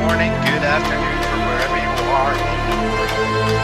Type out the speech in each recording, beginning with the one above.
morning, good afternoon from wherever you are in the world.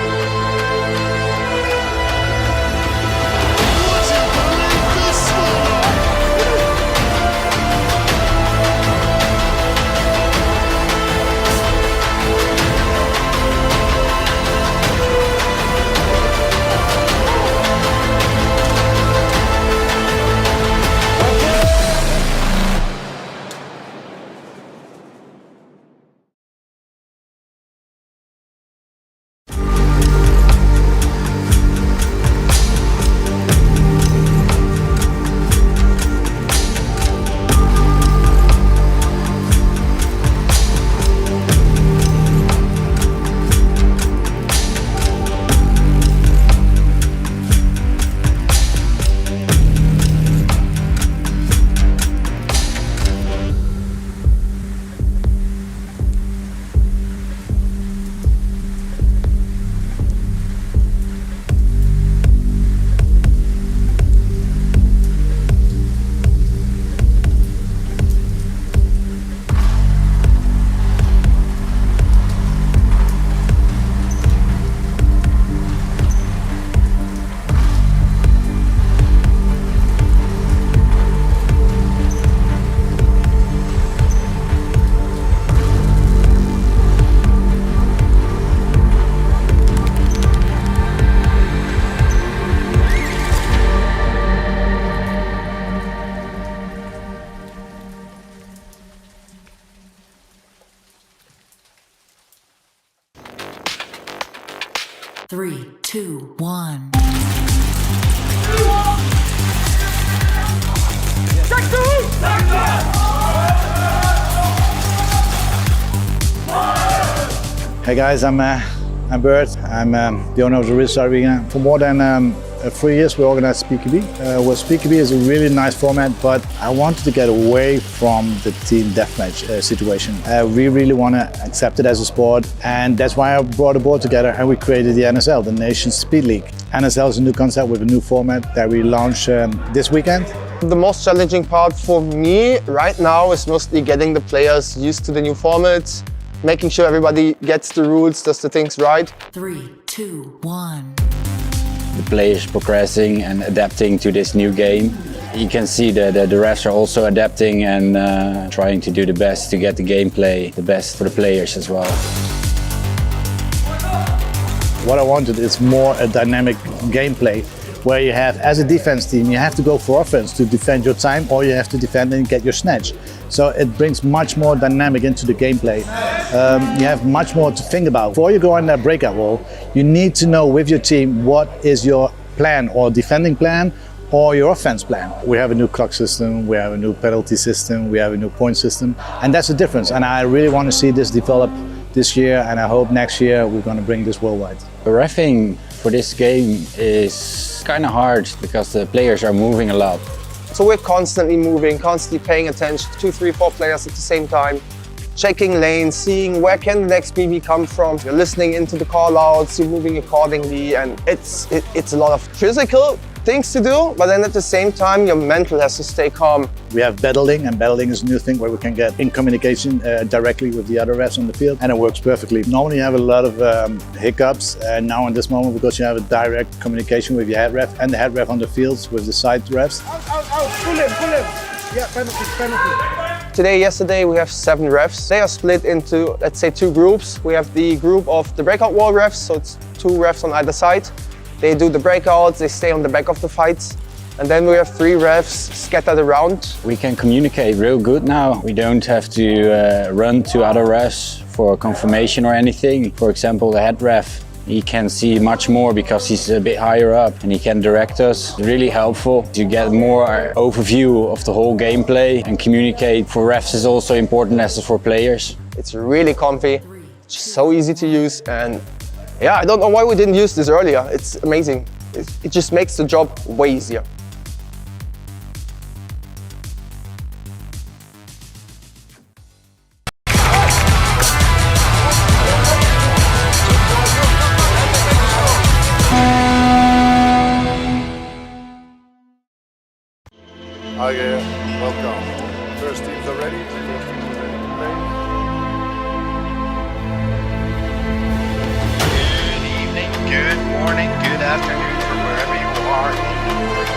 Three, two, one. Hey guys, I'm Bert. I'm the owner of the Real Star Arena. For more than 3 years we organized SpeakerB. Well, SpeakerB is a really nice format, but I wanted to get away from the team deathmatch situation. We really want to accept it as a sport, and that's why I brought a board together and we created the NSL, the Nations Speed League. NSL is a new concept with a new format that we launched this weekend. The most challenging part for me right now is mostly getting the players used to the new format, making sure everybody gets the rules, does the things right. 3, 2, 1. The players progressing and adapting to this new game. You can see that the refs are also adapting and trying to do the best to get the gameplay the best for the players as well. What I wanted is more a dynamic gameplay where you have, as a defense team, you have to go for offense to defend your time, or you have to defend and get your snatch. So it brings much more dynamic into the gameplay. You have much more to think about. Before you go on that breakout wall, you need to know with your team what is your plan, or defending plan, or your offense plan. We have a new clock system, we have a new penalty system, we have a new point system, and that's the difference. And I really want to see this develop this year, and I hope next year we're going to bring this worldwide. The reffing for this game is kind of hard because the players are moving a lot. So we're constantly moving, constantly paying attention to 2, 3, 4 players at the same time, checking lanes, seeing where can the next BB come from. You're listening into the call-outs, you're moving accordingly, and it's a lot of physical things to do, but then at the same time, your mental has to stay calm. We have battling, and battling is a new thing where we can get in communication directly with the other refs on the field, and it works perfectly. Normally you have a lot of hiccups, and now in this moment, because you have a direct communication with your head ref and the head ref on the fields with the side refs. Out, pull him. Yeah, penalty. Yesterday, we have 7 refs. They are split into, let's say, 2 groups. We have the group of the breakout wall refs, so it's 2 refs on either side. They do the breakouts, they stay on the back of the fights. And then we have 3 refs scattered around. We can communicate real good now. We don't have to run to other refs for confirmation or anything. For example, the head ref, he can see much more because he's a bit higher up and he can direct us. Really helpful to get more overview of the whole gameplay, and communicate for refs is also important as for players. It's really comfy, it's so easy to use, and yeah, I don't know why we didn't use this earlier. It's amazing. It just makes the job way easier. Okay, welcome. First teams are ready. First teams are ready to play. good morning, good afternoon from wherever you are in the world.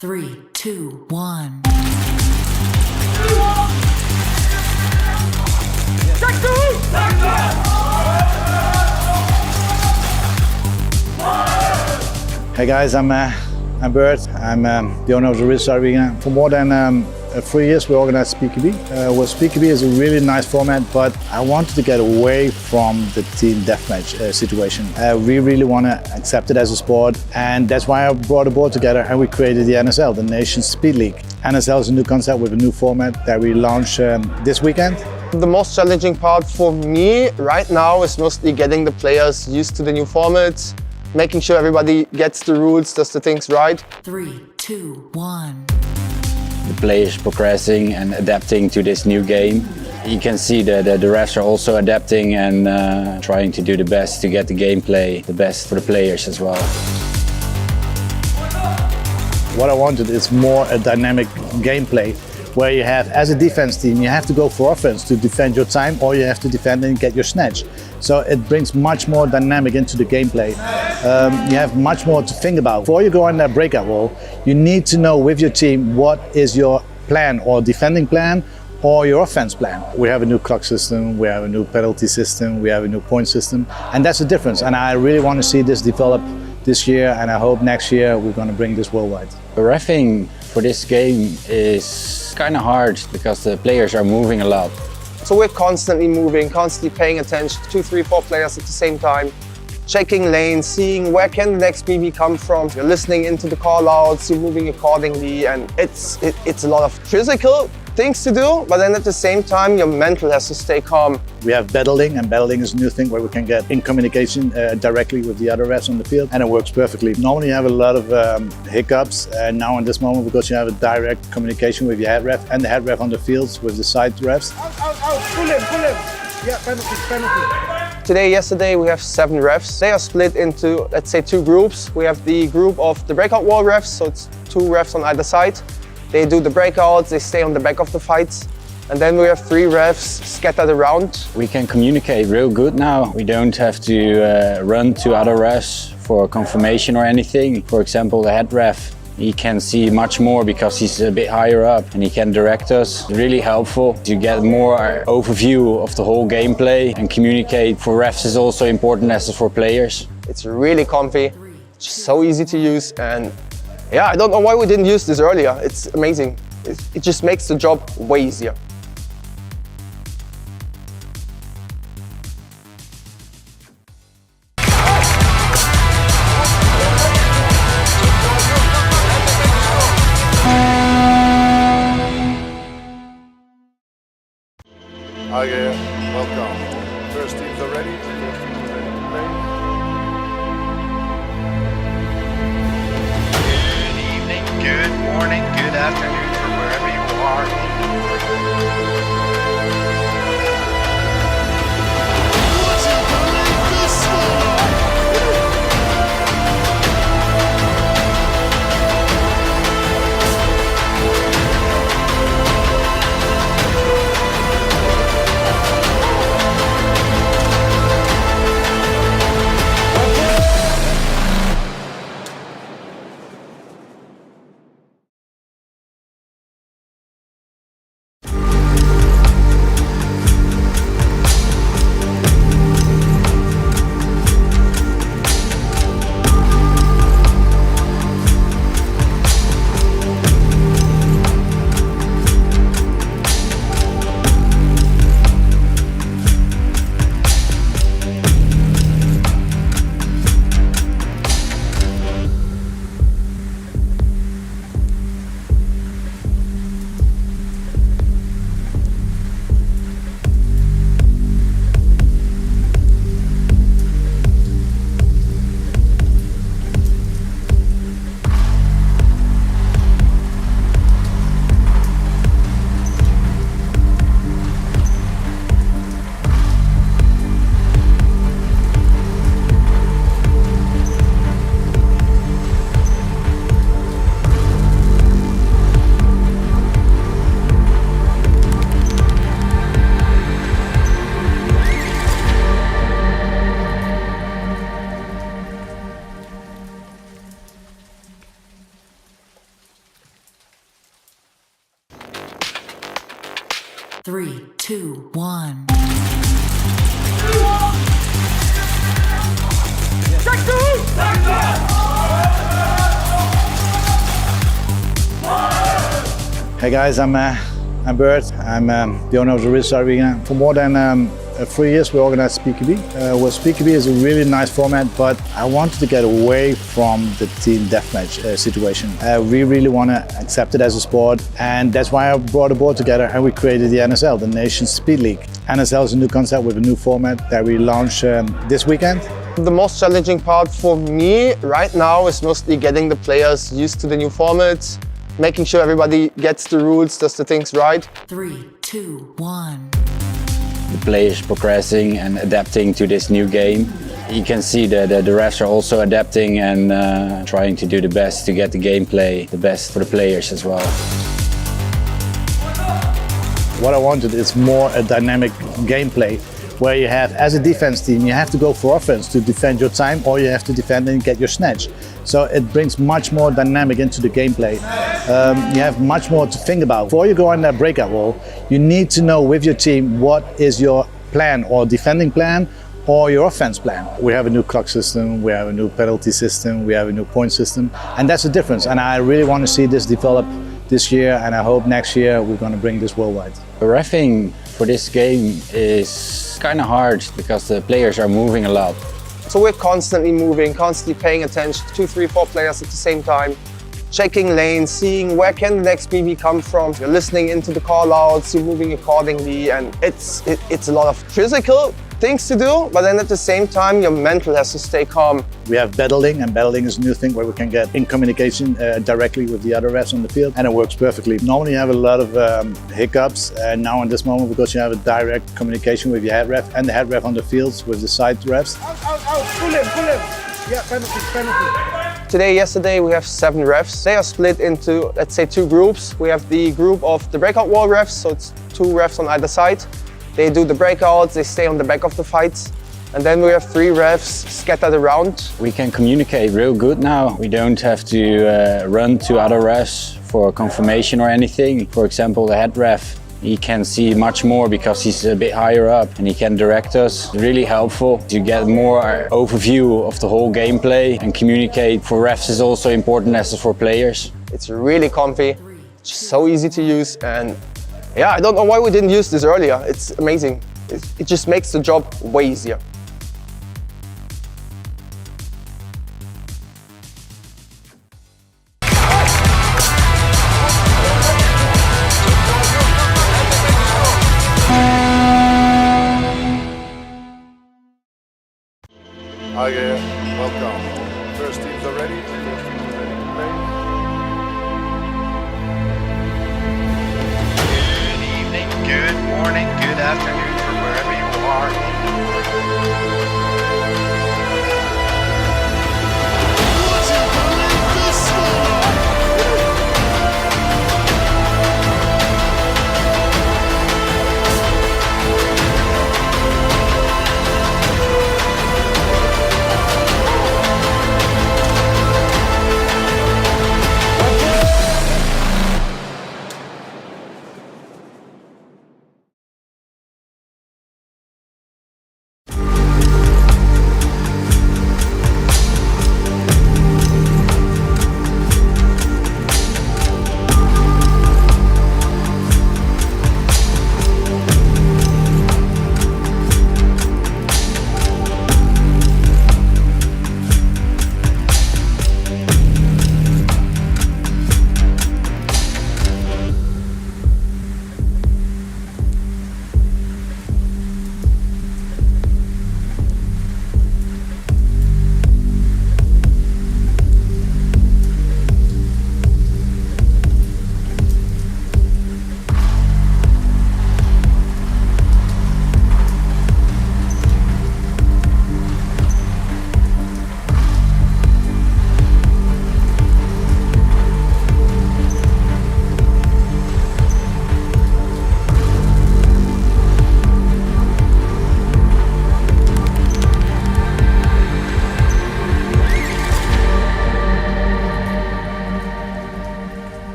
Three, two, one. Hey guys, I'm Bert. I'm the owner of the Vinytas Arena. For more than 3 years we organized SpeakB. Well, SpeakB is a really nice format, but I wanted to get away from the team deathmatch situation. We really want to accept it as a sport, and that's why I brought a board together and we created the NSL, the Nations Speed League. NSL is a new concept with a new format that we launch this weekend. The most challenging part for me right now is mostly getting the players used to the new format, making sure everybody gets the rules, does the things right. 3, 2, 1. The players progressing and adapting to this new game. You can see that the refs are also adapting and trying to do the best to get the gameplay the best for the players as well. What I wanted is more a dynamic gameplay where you have, as a defense team, you have to go for offense to defend your time, or you have to defend and get your snatch. So it brings much more dynamic into the gameplay. You have much more to think about. Before you go on that breakout wall, you need to know with your team what is your plan, or defending plan, or your offense plan. We have a new clock system, we have a new penalty system, we have a new point system, and that's the difference. And I really want to see this develop this year, and I hope next year we're going to bring this worldwide. The reffing for this game is kind of hard because the players are moving a lot. So we're constantly moving, constantly paying attention to 2, 3, 4 players at the same time, checking lanes, seeing where can the next BB come from. You're listening into the call outs, you're moving accordingly, and it's a lot of physical things to do, but then at the same time your mental has to stay calm. We have battling, and battling is a new thing where we can get in communication directly with the other refs on the field, and it works perfectly. Normally you have a lot of hiccups, and now in this moment, because you have a direct communication with your head ref and the head ref on the fields with the side refs. Out, pull him. Yeah, penalty. Today, yesterday, we have 7 refs. They are split into, let's say, 2 groups. We have the group of the breakout wall refs, so it's 2 refs on either side. They do the breakouts, they stay on the back of the fights. And then we have 3 refs scattered around. We can communicate real good now. We don't have to run to other refs for confirmation or anything. For example, the head ref, he can see much more because he's a bit higher up and he can direct us. It's really helpful to get more overview of the whole gameplay, and communicate for refs is also important as for players. It's really comfy, it's so easy to use, and yeah, I don't know why we didn't use this earlier. It's amazing. It just makes the job way easier. Okay, welcome. First teams are ready. First teams are ready to play. morning, good afternoon from wherever you are in the world. Three, two, one. Hey guys, I'm Bert. I'm the owner of the Vinytas Arena. For more than 3 years we organized SpeakerB. Well, SpeakerB is a really nice format, but I wanted to get away from the team deathmatch situation. We really want to accept it as a sport, and that's why I brought a board together and we created the NSL, the Nations Speed League. NSL is a new concept with a new format that we launched this weekend. The most challenging part for me right now is mostly getting the players used to the new format, making sure everybody gets the rules, does the things right. 3, 2, 1. The players progressing and adapting to this new game. You can see that the refs are also adapting and trying to do the best to get the gameplay the best for the players as well. What I wanted is more a dynamic gameplay where you have, as a defense team, you have to go for offense to defend your time, or you have to defend and get your snatch. So it brings much more dynamic into the gameplay. You have much more to think about. Before you go on that breakout wall, you need to know with your team what is your plan, or defending plan, or your offense plan. We have a new clock system, we have a new penalty system, we have a new point system, and that's the difference. And I really want to see this develop this year, and I hope next year we're going to bring this worldwide. The reffing for this game is kind of hard because the players are moving a lot. So we're constantly moving, constantly paying attention to 2, 3, 4 players at the same time, checking lanes, seeing where can the next BB come from. You're listening into the call outs, you're moving accordingly, and it's a lot of physical things to do, but then at the same time your mental has to stay calm. We have battling, and battling is a new thing where we can get in communication directly with the other refs on the field, and it works perfectly. Normally you have a lot of hiccups now in this moment because you have a direct communication with your head ref and the head ref on the fields with the side refs. Out, pull him. Yeah, penalty. Today, yesterday, we have 7 refs. They are split into, let's say, 2 groups. We have the group of the breakout wall refs, so it's 2 refs on either side. They do the breakouts, they stay on the back of the fights. And then we have 3 refs scattered around. We can communicate real good now. We don't have to run to other refs for confirmation or anything. For example, the head ref, he can see much more because he's a bit higher up and he can direct us. Really helpful to get more overview of the whole gameplay, and communicate for refs is also important as for players. It's really comfy, it's just so easy to use, and yeah, I don't know why we didn't use this earlier. It's amazing. It just makes the job way easier. Okay, welcome. First teams are ready. First teams are ready to play. afternoon from wherever you are.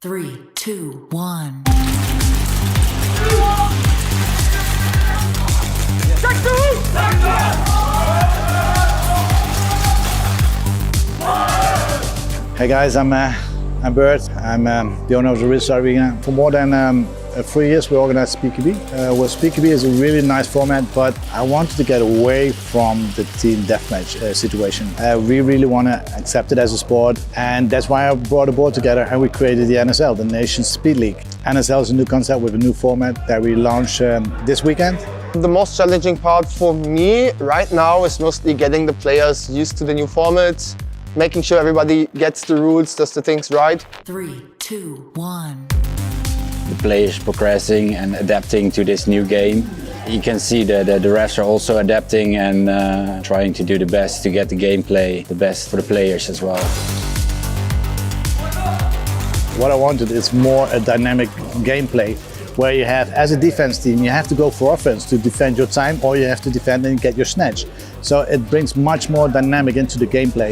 Three, two, one. Hey guys, I'm Bert. I'm the owner of the Vinytas Arena. For more than 3 years we organized SpeakEB. Well, SpeakEB is a really nice format, but I wanted to get away from the team deathmatch situation. We really want to accept it as a sport, and that's why I brought a board together and we created the NSL, the Nations Speed League. NSL is a new concept with a new format that we launched this weekend. The most challenging part for me right now is mostly getting the players used to the new format, making sure everybody gets the rules, does the things right. 3, 2, 1. The players progressing and adapting to this new game. You can see that the refs are also adapting and trying to do the best to get the gameplay the best for the players as well. What I wanted is more a dynamic gameplay where you have, as a defense team, you have to go for offense to defend your time, or you have to defend and get your snatch. So it brings much more dynamic into the gameplay.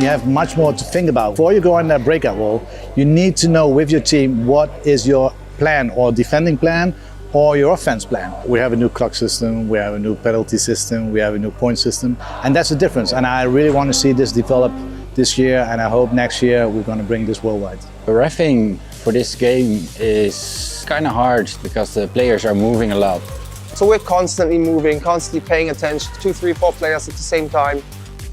You have much more to think about. Before you go on that breakout wall, you need to know with your team what is your plan, or defending plan, or your offense plan. We have a new clock system, we have a new penalty system, we have a new point system, and that's the difference. And I really want to see this develop this year, and I hope next year we're going to bring this worldwide. The reffing for this game is kind of hard because the players are moving a lot. So we're constantly moving, constantly paying attention to 2, 3, 4 players at the same time,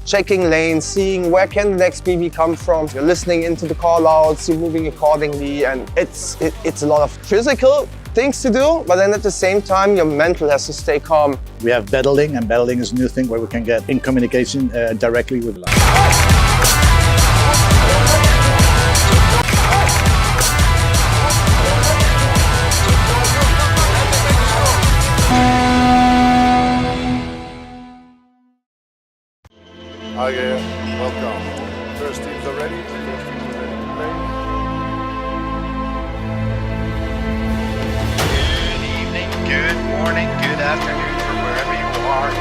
checking lanes, seeing where can the next BB come from. You're listening into the call outs, you're moving accordingly, and it's a lot of physical things to do, but then at the same time your mental has to stay calm. We have battling, and battling is a new thing where we can get in communication directly with the Okay, welcome. First teams are ready. First teams are ready to play. Good evening, good morning, good afternoon from wherever you are.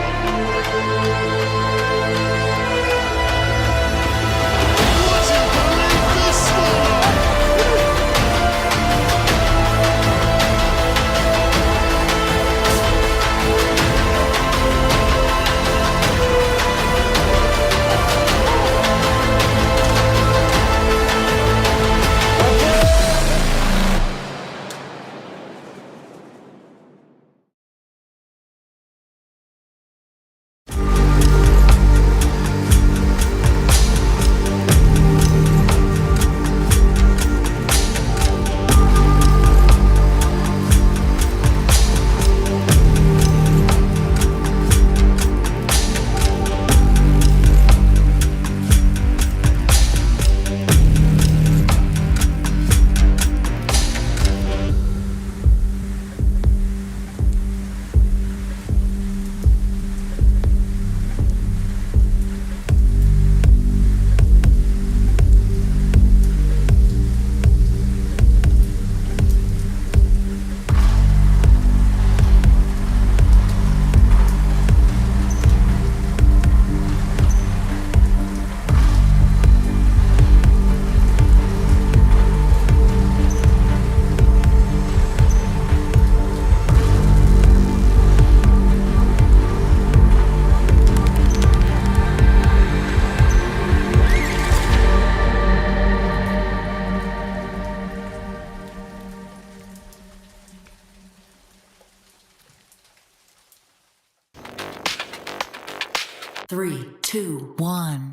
3, 2, 1.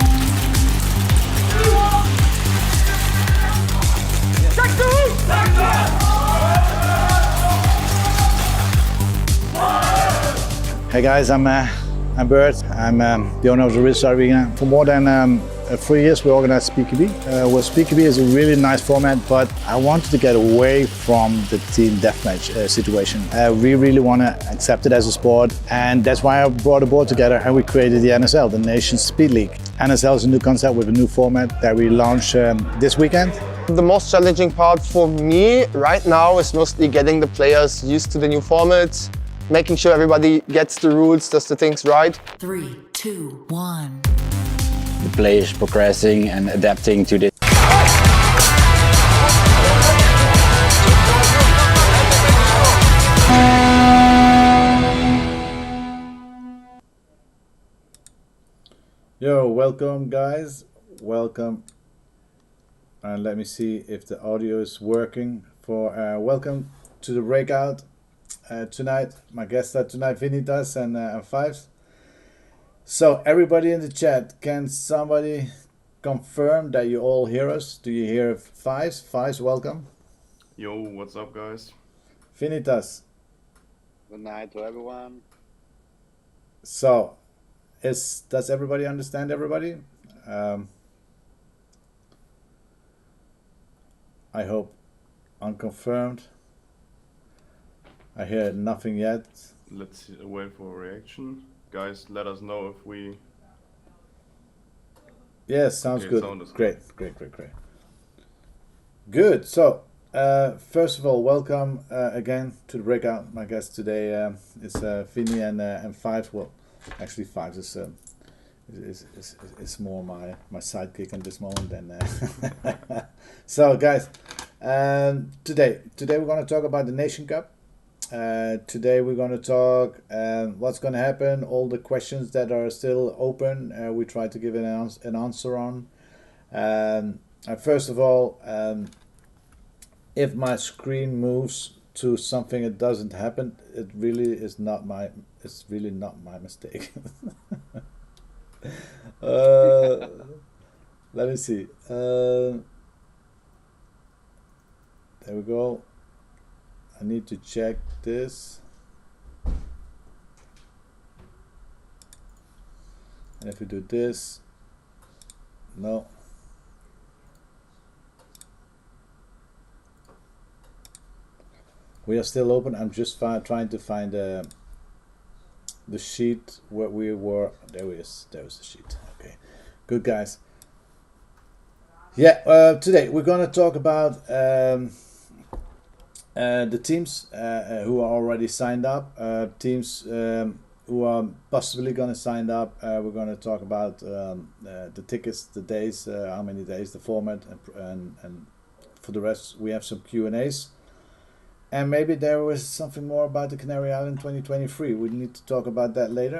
Hey guys, I'm Bert. I'm the owner of the Vinytas Arena. For more than 3 years we organized SpeakEB. Well, SpeakEB is a really nice format, but I wanted to get away from the team deathmatch situation. We really want to accept it as a sport, and that's why I brought a board together and we created the NSL, the Nations Speed League. NSL is a new concept with a new format that we launch this weekend. The most challenging part for me right now is mostly getting the players used to the new format, making sure everybody gets the rules, does the things right. 3, 2, 1. The players progressing and adapting to this. Yo, welcome guys, welcome. And let me see if the audio is working. For welcome to the breakout tonight. My guests are tonight Vinytas and Fivves. So everybody in the chat, can somebody confirm that you all hear us? Do you hear Fivves? Fivves, welcome. Yo, what's up, guys? Vinytas. Good night to everyone. So, does everybody understand everybody? I hope. Unconfirmed. I hear nothing yet. Let's wait for a reaction. Guys, let us know if we... Yes, sounds Okay, good. sound is Great. Good. So, first of all, welcome again to the breakout. My guest today is Vinny and Fivves. Well, actually, Fivves is more my sidekick in this moment than. So, guys, today we're going to talk about the Nation Cup. Today we're going to talk what's going to happen, all the questions that are still open. We try to give an answer on. First of all, if my screen moves to something it doesn't happen, it's really not my mistake. Let me see. There we go. I need to check this. And if we do this, no. We are still open. I'm just trying to find the sheet where we were. There it is. There's the sheet. Okay, good guys. Yeah, today we're gonna talk about the teams who are already signed up, teams who are possibly going to sign up. We're going to talk about the tickets, the days, how many days, the format, and for the rest we have some Q&As. And maybe there was something more about the Canary Island 2023. We need to talk about that later.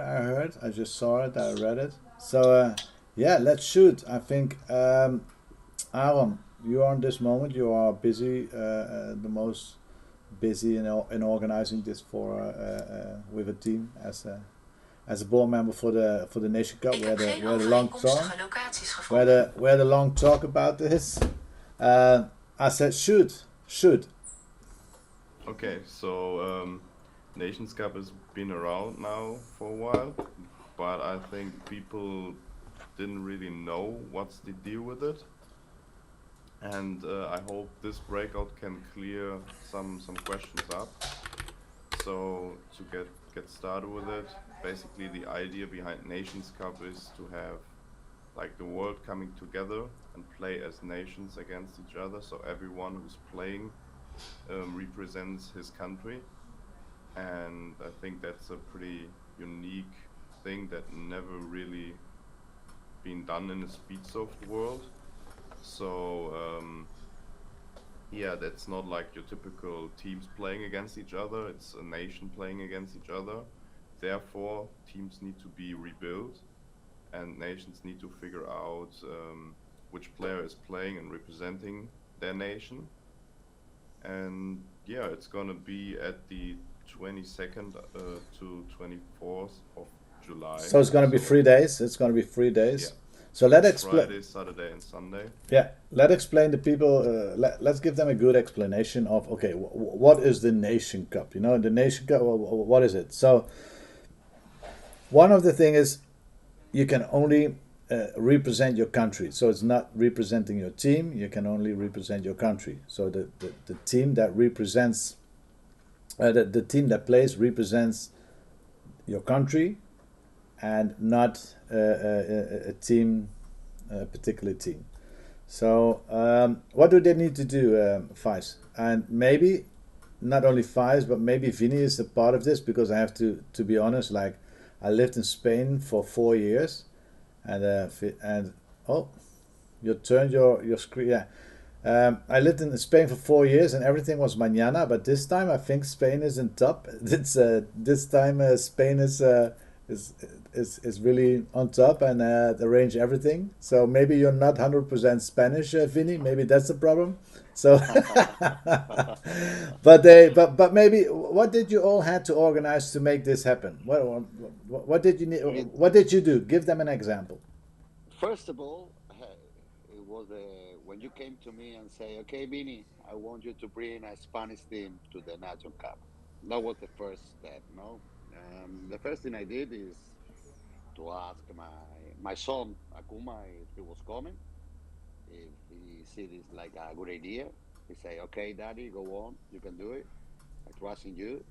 I just saw it, I read it. So yeah, let's shoot. I think Aaron, you are in this moment. You are busy, the most busy in organizing this for with a team as a board member for the Nation Cup. We had a long talk. We had a long talk about this. I said shoot. Okay, so Nations Cup has been around now for a while, but I think people didn't really know what's the deal with it. And I hope this breakout can clear some questions up. So to get started with it, basically the idea behind Nations Cup is to have like the world coming together and play as nations against each other. So everyone who's playing represents his country, and I think that's a pretty unique thing that never really been done in the Speedsoft world. So yeah, that's not like your typical teams playing against each other. It's a nation playing against each other. Therefore, teams need to be rebuilt, and nations need to figure out which player is playing and representing their nation. And yeah, it's gonna be at the 22nd to 24th of July. So it's going to be 3 days. It's going to be 3 days. Yeah. So let's It's explain. Friday, Saturday, and Sunday. Yeah, let's explain the people. Let's give them a good explanation of okay, what is the Nation Cup? You know, the Nation Cup. What is it? So one of the thing is you can only represent your country. So it's not representing your team. You can only represent your country. So the team that represents the team that plays represents your country, and not a team, a particular team. So what do they need to do, Fivves? And maybe not only Fivves, but maybe Vinny is a part of this, because I have to be honest. Like, I lived in Spain for 4 years, and oh, you turned your screen. Yeah, I lived in Spain for 4 years, and everything was mañana. But this time, I think Spain is in top. It's this time Spain is is really on top and arrange everything. So maybe you're not 100% Spanish, Vinny. Maybe that's the problem. So, but maybe what did you all had to organize to make this happen? What did you need? What did you do? Give them an example. First of all, it was when you came to me and say, "Okay, Vini, I want you to bring a Spanish team to the National Cup." That was the first step. No, the first thing I did is to ask my son Akuma if he was coming, if he see this like a good idea. He say, "Okay, Daddy, go on, you can do it. I trust in you."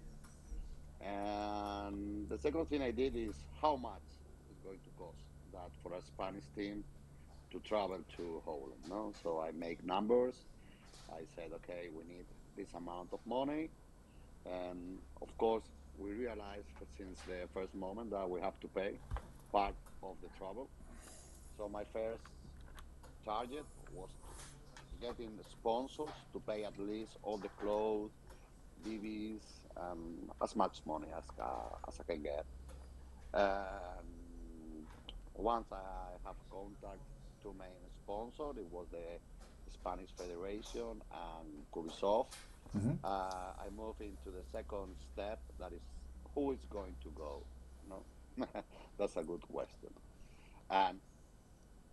And the second thing I did is how much is going to cost that for a Spanish team to travel to Holland. No, so I make numbers. I said, okay, we need this amount of money, and of course, we realized since the first moment that we have to pay part of the travel. So my first target was getting the sponsors to pay at least all the clothes, BBs, as much money as I can get. Um, Once I have contact to main sponsor, it was the Spanish Federation and Kubisov. I move into the second step, that is who is going to go. No, that's a good question. And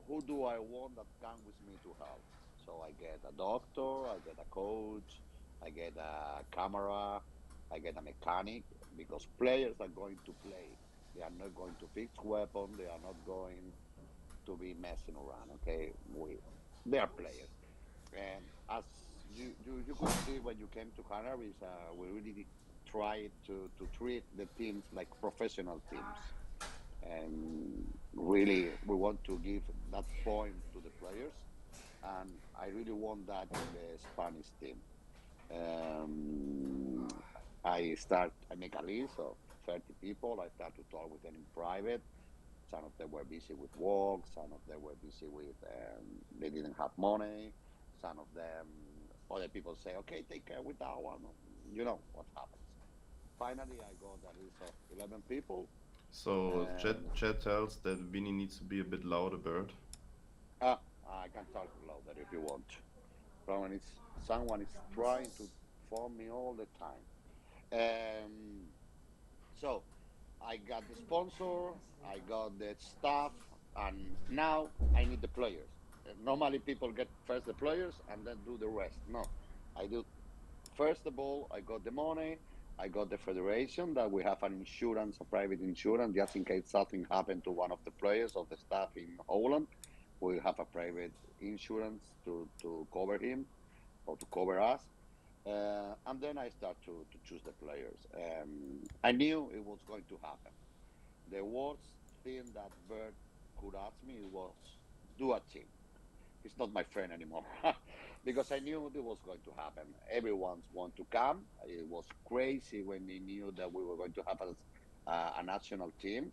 who do I want that come with me to help? So I get a doctor, I get a coach, I get a camera, I get a mechanic, because players are going to play. They are not going to fix weapon. They are not going to be messing around. Okay, they are players, and as you could see when you came to Canaries, we really tried to treat the teams like professional teams, and really we want to give that point to the players, and I really want that in the Spanish team. um, I make a list of 30 people. I start to talk with them in private. Some of them were busy with work, some of them were busy with they didn't have money, some of them, other people say, okay, take care with that one. You know what happens. Finally I got a list of 11 people. So And chat tells that Vinny needs to be a bit louder, Bird. I can talk louder if you want. Someone is someone is trying to phone me all the time. um, so I got the sponsor, I got the staff, and now I need the players. Normally, people get first the players and then do the rest. No, I do. First of all, I got the money. I got the federation that we have an insurance, a private insurance, just in case something happened to one of the players of the staff in Holland. We have a private insurance to cover him or to cover us. And then I start to choose the players. I knew it was going to happen. The worst thing that Bert could ask me was, do a team. He's not my friend anymore. Because I knew it was going to happen. Everyone's want to come. It was crazy when he knew that we were going to have a national team.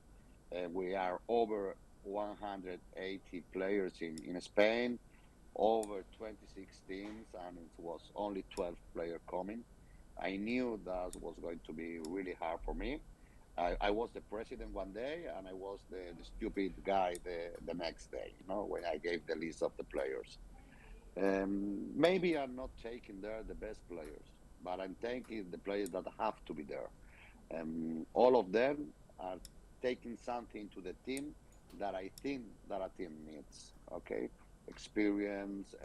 We are over 180 players in Spain, over 26 teams, and it was only 12 players coming. I knew that was going to be really hard for me. I was the president one day, and I was the stupid guy the next day, when I gave the list of the players. Maybe I'm not taking there the best players, but I'm taking the players that have to be there. All of them are taking something to the team that I think that a team needs. Okay, experience,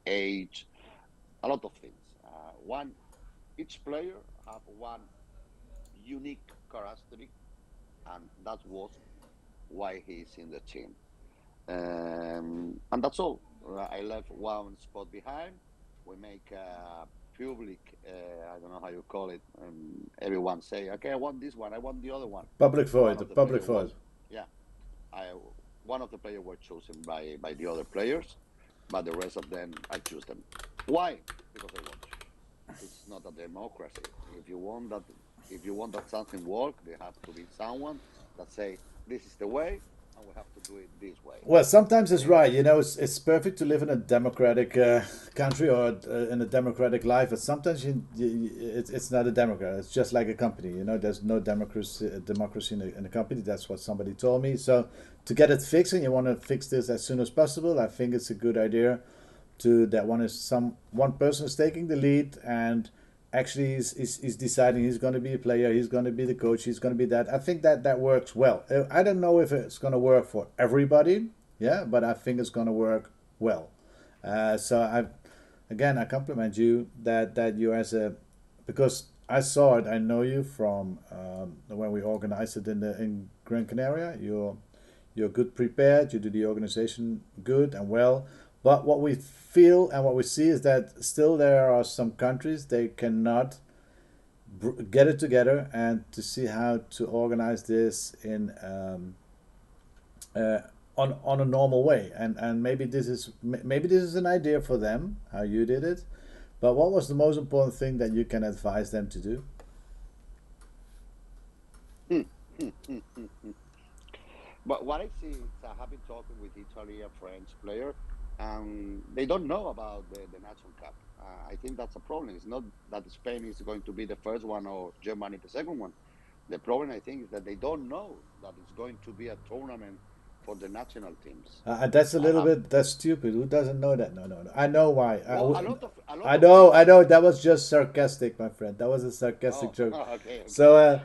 age, a lot of things. Each player have one unique characteristic, and that was why he's in the team. And that's all. I left one spot behind. We make public. I don't know how you call it. Everyone say, "Okay, I want this one. I want the other one." Public One void, of the public player void. was, yeah. I One of the players were chosen by the other players, but the rest of them I choose them. Why? Because I want to. It's not a democracy. If you want that something work, there have to be someone that say this is the way, and we have to do it this way. Well, sometimes it's right. You know, it's perfect to live in a democratic country or in a democratic life, but sometimes it's not a democrat. It's just like a company. You know, there's no democracy in a company. That's what somebody told me. So to get it fixed, and you want to fix this as soon as possible, I think it's a good idea that one person is taking the lead and actually is deciding he's going to be a player, he's going to be the coach, he's going to be that. I think that works well. I don't know if it's going to work for everybody, yeah, but I think it's going to work well. So I compliment you that you because I saw it. I know you from when we organized it in Gran Canaria. You're good prepared. You do the organization good and well. But what we feel and what we see is that still there are some countries they cannot get it together and to see how to organize this in on a normal way. And maybe this is an idea for them how you did it. But what was the most important thing that you can advise them to do? But what I see is I have been talking with Italy and French player, and they don't know about the National Cup. I think that's a problem. It's not that Spain is going to be the first one or Germany the second one. The problem, I think, is that they don't know that it's going to be a tournament for the national teams. That's a little bit that's stupid. Who doesn't know that? No, no, no. I know why. Well, a lot I of know, teams. I know. That was just sarcastic, my friend. That was a sarcastic Oh, joke. okay, So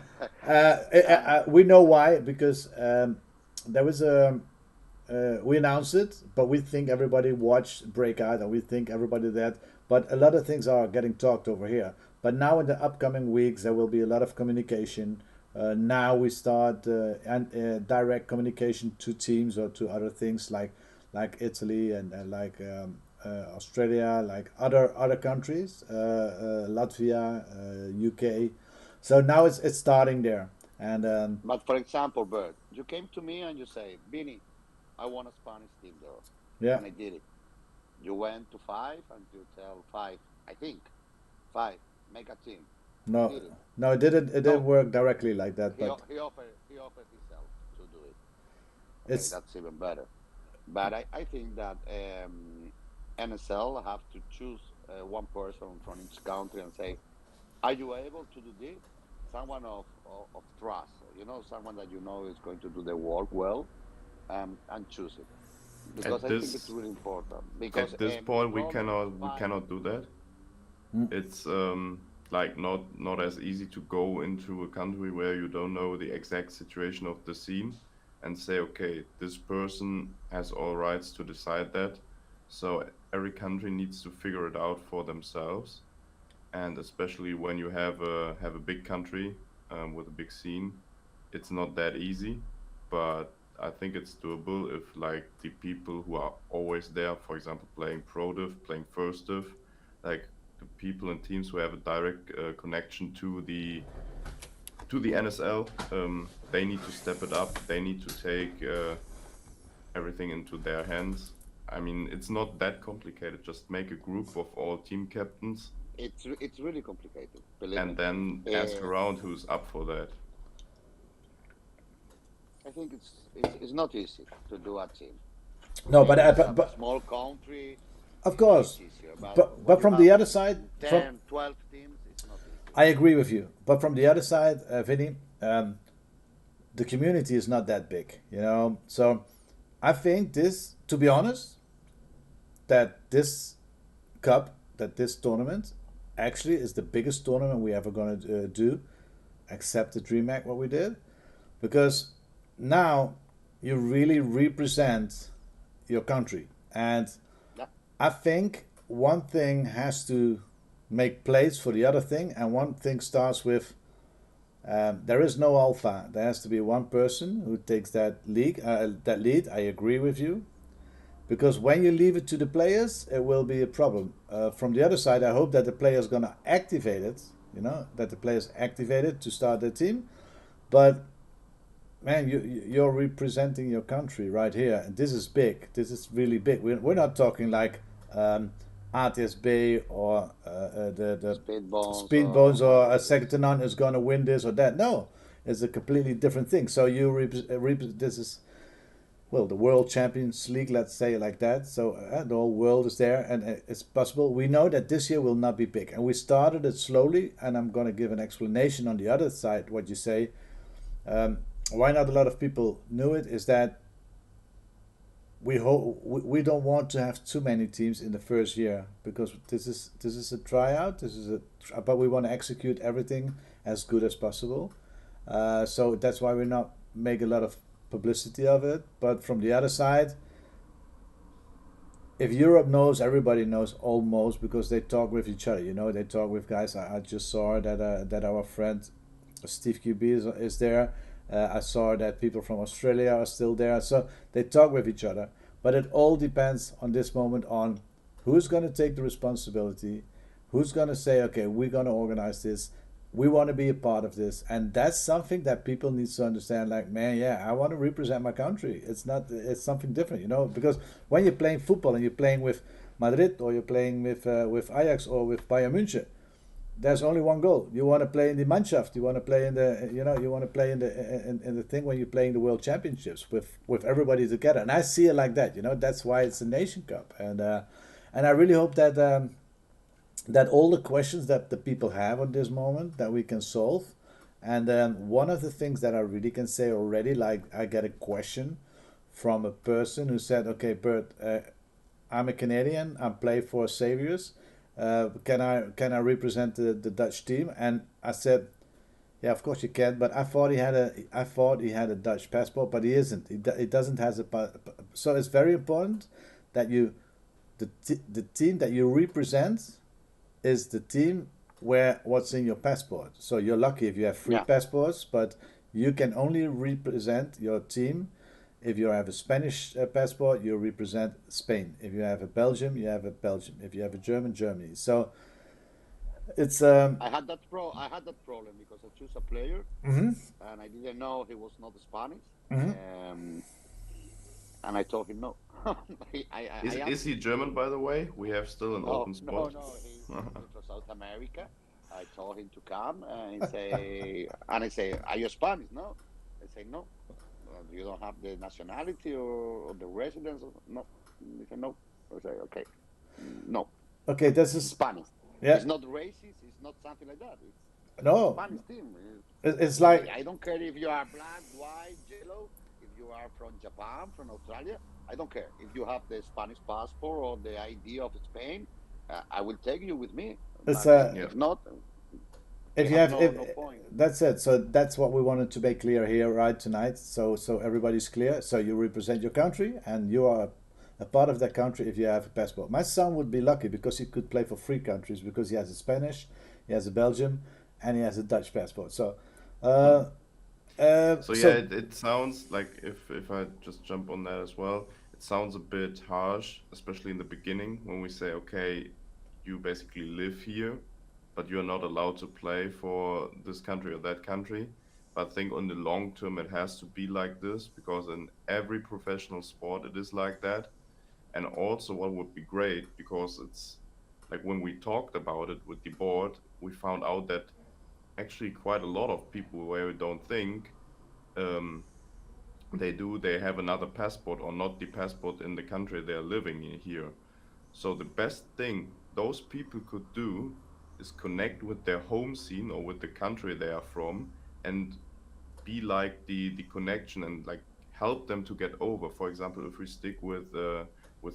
um, we know why because there was a we announced it, but we think everybody watched Breakout, and we think everybody that. But a lot of things are getting talked over here. But now in the upcoming weeks, there will be a lot of communication. Now we start direct communication to teams or to other things like Italy and like Australia, like other countries, Latvia, UK. So now it's starting there, and but for example, Bert, you came to me and you say, Bini, I want a Spanish team there, yeah. and I did it. You went to five and you tell five, I think, five, make a team. You No, did it. no, it didn't No, work directly like that, but he offered himself to do it. Okay, it's that's even better. But I think that NSL have to choose one person from each country and say, are you able to do this? Someone of trust, someone that you know is going to do the work well, and choose it. Because At I think it's this really important. Because at this the point, we problem with cannot we five, cannot do that. mm, It's like not as easy to go into a country where you don't know the exact situation of the scene and say, okay, this person has all rights to decide that. So every country needs to figure it out for themselves, and especially when you have a big country with a big scene, it's not that easy. But I think it's doable if like the people who are always there, for example, playing Pro Div, playing First Div, like the people and teams who have a direct connection to the NSL, they need to step it up. They need to take everything into their hands. I mean, it's not that complicated. Just make a group of all team captains it's really complicated. Believe and me. then ask Uh, around who's up for that. I think it's not easy to do a team. no, If it's a but small country, of it's course, easier. But but when you from have the other side, from 10, 12 teams, it's not easy. I agree with you. But from the other side, Vinny, the community is not that big, you know. So I think to be honest, that this cup, that this tournament, actually is the biggest tournament we ever gonna do, except the DreamHack what we did, because now you really represent your country. And Yeah. I think one thing has to make place for the other thing, and one thing starts with there is no alpha. There has to be one person who takes that lead. I agree with you, because when you leave it to the players, it will be a problem. From the other side, I hope that the players gonna activate it. You know, that the players activate it to start their team. But man, you're representing your country right here, and this is big. This is really big. We're not talking like ATSB or the Speedbones Speedbones or a or Second is going to win this or that. No, it's a completely different thing. So this is, well, the World Champions League, let's say it like that. So the whole world is there, and it's possible. We know that this year will not be big, and we started it slowly. And I'm going to give an explanation on the other side. What you say, why not a lot of people knew it, is that we don't want to have too many teams in the first year, because this is a tryout. But we want to execute everything as good as possible. So that's why we're not make a lot of publicity of it. But from the other side, if Europe knows, everybody knows almost, because they talk with each other. You know, they talk with guys. I just saw that our friend Steve QB is there. I saw that people from Australia are still there. So they talk with each other. But it all depends on this moment on who's going to take the responsibility, who's going to say, okay, we're going to organize this. We want to be a part of this. And that's something that people need to understand. Like, man, yeah, I want to represent my country. It's something different, you know, because when you're playing football and you're playing with Madrid, or you're playing with Ajax or with Bayern München, there's only one goal. You want to play in the Mannschaft. You want to play in the, you know, you want to play in the thing when you're playing the World Championships with everybody together. And I see it like that. You know, that's why it's a Nation Cup. And I really hope that that all the questions that the people have at this moment, that we can solve. And one of the things that I really can say already, like I get a question from a person who said, okay, Bert, I'm a Canadian. I play for Saviors. Can I represent the Dutch team? And I said, yeah, of course you can. But I thought he had a Dutch passport, but he isn't. He doesn't has a. So it's very important that the team that you represent is the team where what's in your passport. So you're lucky if you have three Yeah. passports, but you can only represent your team. If you have a Spanish passport, you represent Spain. If you have a Belgium, you have a Belgium. If you have a German, Germany. So it's I had that problem because I choose a player mhm, and I didn't know he was not Spanish. mhm. And I told him no. I Is asked he German, by the way? We have still an no, open no, spot. no. He's from South America. I told him to come, and I say, "Are you Spanish?" No. I say, "No. You don't have the nationality or the residence." No. He said, "No." I say, "Okay, no. Okay, this It's is Spanish. yeah. It's not racist. It's not something like that. It's a No, Spanish team. it's like I don't care if you are black, white, yellow. If you are from Japan, from Australia, I don't care. If you have the Spanish passport or the ID of Spain, I will take you with me. it's But a Yeah. if not, if we you have have no point. that's it. So that's what we wanted to make clear here right tonight. So everybody's clear. So you represent your country, and you are a part of that country if you have a passport. My son would be lucky because he could play for three countries, because he has a Spanish, he has a Belgium, and he has a Dutch passport. So So yeah, it sounds like, if I just jump on that as well, it sounds a bit harsh, especially in the beginning when we say, okay, you basically live here, but you're not allowed to play for this country or that country. But I think on the long term it has to be like this, because in every professional sport it is like that. And also what would be great, because it's like when we talked about it with the board, we found out that actually quite a lot of people, where we don't think, um, they have another passport or not the passport in the country they're living in here. So the best thing those people could do is connect with their home scene or with the country they are from, and be like the connection, and like help them to get over. For example, if we stick with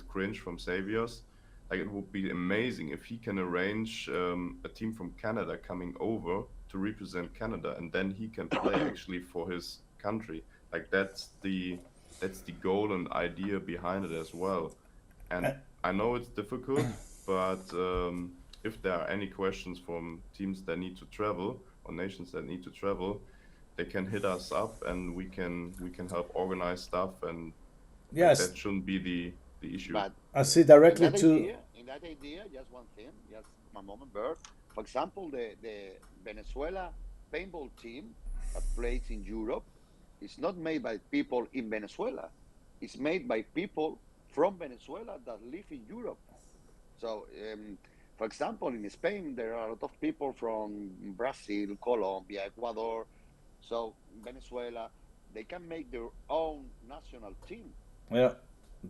Cringe from Saviors, like it would be amazing if he can arrange a team from Canada coming over to represent Canada, and then he can play actually for his country. Like that's the goal and idea behind it as well. And I know it's difficult, but if there are any questions from teams that need to travel or nations that need to travel, they can hit us up and we can help organize stuff, and like Yes, that shouldn't be the issue. But I see in directly that to. idea, just one thing, just one moment, Bert. For example, the Venezuela paintball team that plays in Europe is not made by people in Venezuela. It's made by people from Venezuela that live in Europe. So, for example, in Spain, there are a lot of people from Brazil, Colombia, Ecuador. So, Venezuela, they can make their own national team Yeah,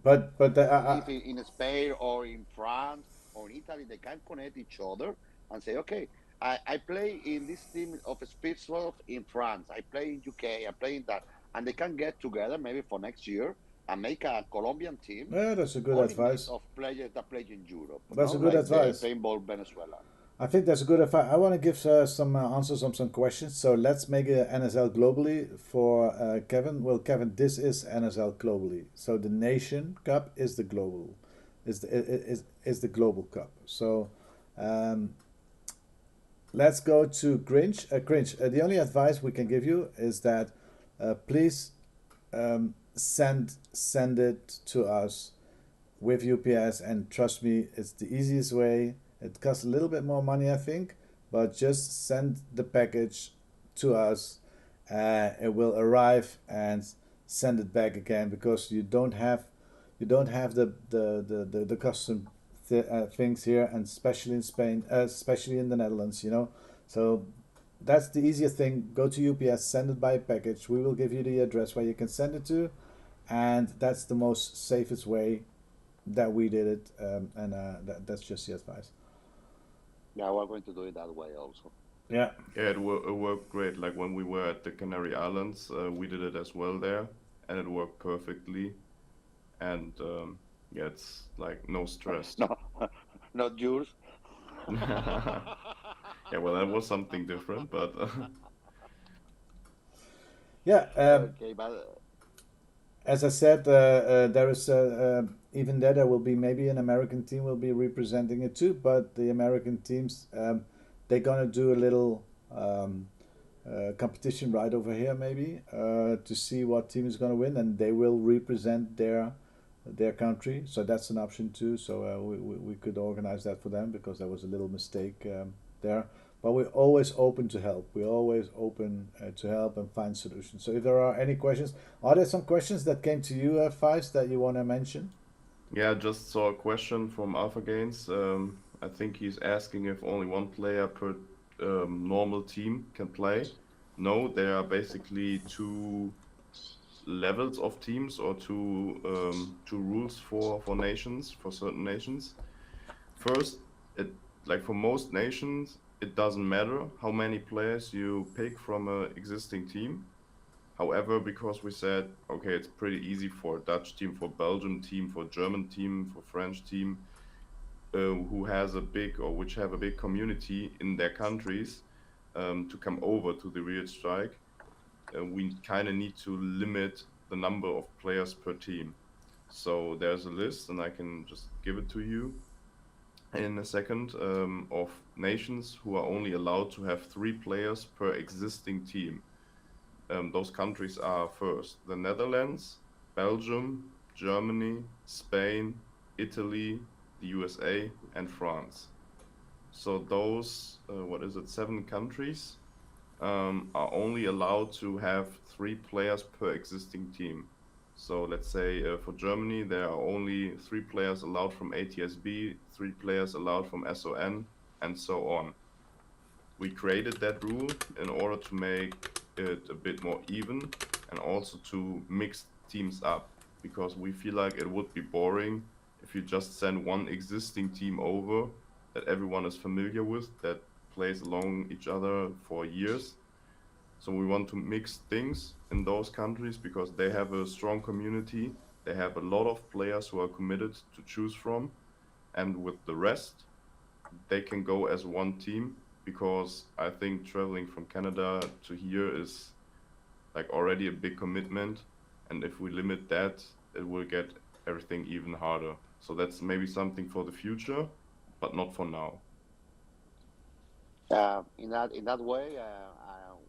but and live in Spain or in France or in Italy. They can connect each other and say, okay, I play in this team of Spitz in France. I play in UK. I play in that. And they can get together maybe for next year and make a Colombian team yeah, that's a good only made advice. of players that play in Europe, That's a good like the advice. paintball Venezuela. I think that's a good advice. I want to give some answers on some questions. So let's make a NSL globally for Kevin. Well, Kevin, this is NSL globally. So the Nation Cup is the global, is the global cup. So um, let's go to Grinch. Grinch, the only advice we can give you is that please send it to us with UPS, and trust me, it's the easiest way. It costs a little bit more money, I think, but just send the package to us. It will arrive and send it back again, because you don't have the custom things here, and especially in Spain, especially in the Netherlands, So that's the easiest thing. Go to UPS, send it by package. We will give you the address where you can send it to, and that's the most safest way that we did it, and that's just the advice. Yeah, we're going to do it that way also. Yeah, Yeah, it worked great. Like when we were at the Canary Islands, we did it as well there, and it worked perfectly. And yeah, it's like no stress. No, not yours. Yeah, well, that was something different, but yeah. Okay, but As I said, there is even there will be maybe an American team will be representing it too, but the American teams, they're gonna do a little competition right over here maybe to see what team is gonna win, and they will represent their country. So that's an option too. So we could organize that for them, because there was a little mistake there. But we're always open to help. We're always open to help and find solutions. So if there are any questions, are there some questions that came to you, Fivves, that you want to mention? yeah, I just saw a question from Alpha Gains. I think he's asking if only one player per normal team can play. No, there are basically two levels of teams, or two rules for nations, for certain nations. First, it like for most nations, it doesn't matter how many players you pick from a existing team. However, because we said, okay, it's pretty easy for Dutch team, for Belgium team, for German team, for French team, who has a big, or which have a big community in their countries, to come over to the Real Strike, we kind of need to limit the number of players per team. So there's a list, and I can just give it to you in a second, of nations who are only allowed to have 3 players per existing team. Those countries are first the Netherlands, Belgium, Germany, Spain, Italy, the USA, and France. So those, 7 countries, are only allowed to have 3 players per existing team. So let's say for Germany, there are only 3 players allowed from ATSB, 3 players allowed from SON, and so on. We created that rule in order to make it a bit more even, and also to mix teams up, because we feel like it would be boring if you just send one existing team over that everyone is familiar with, that plays along each other for years. So we want to mix things in those countries, because they have a strong community. They have a lot of players who are committed to choose from. And with the rest, they can go as one team, because I think traveling from Canada to here is like already a big commitment, and if we limit that, it will get everything even harder. So that's maybe something for the future, but not for now. In that way,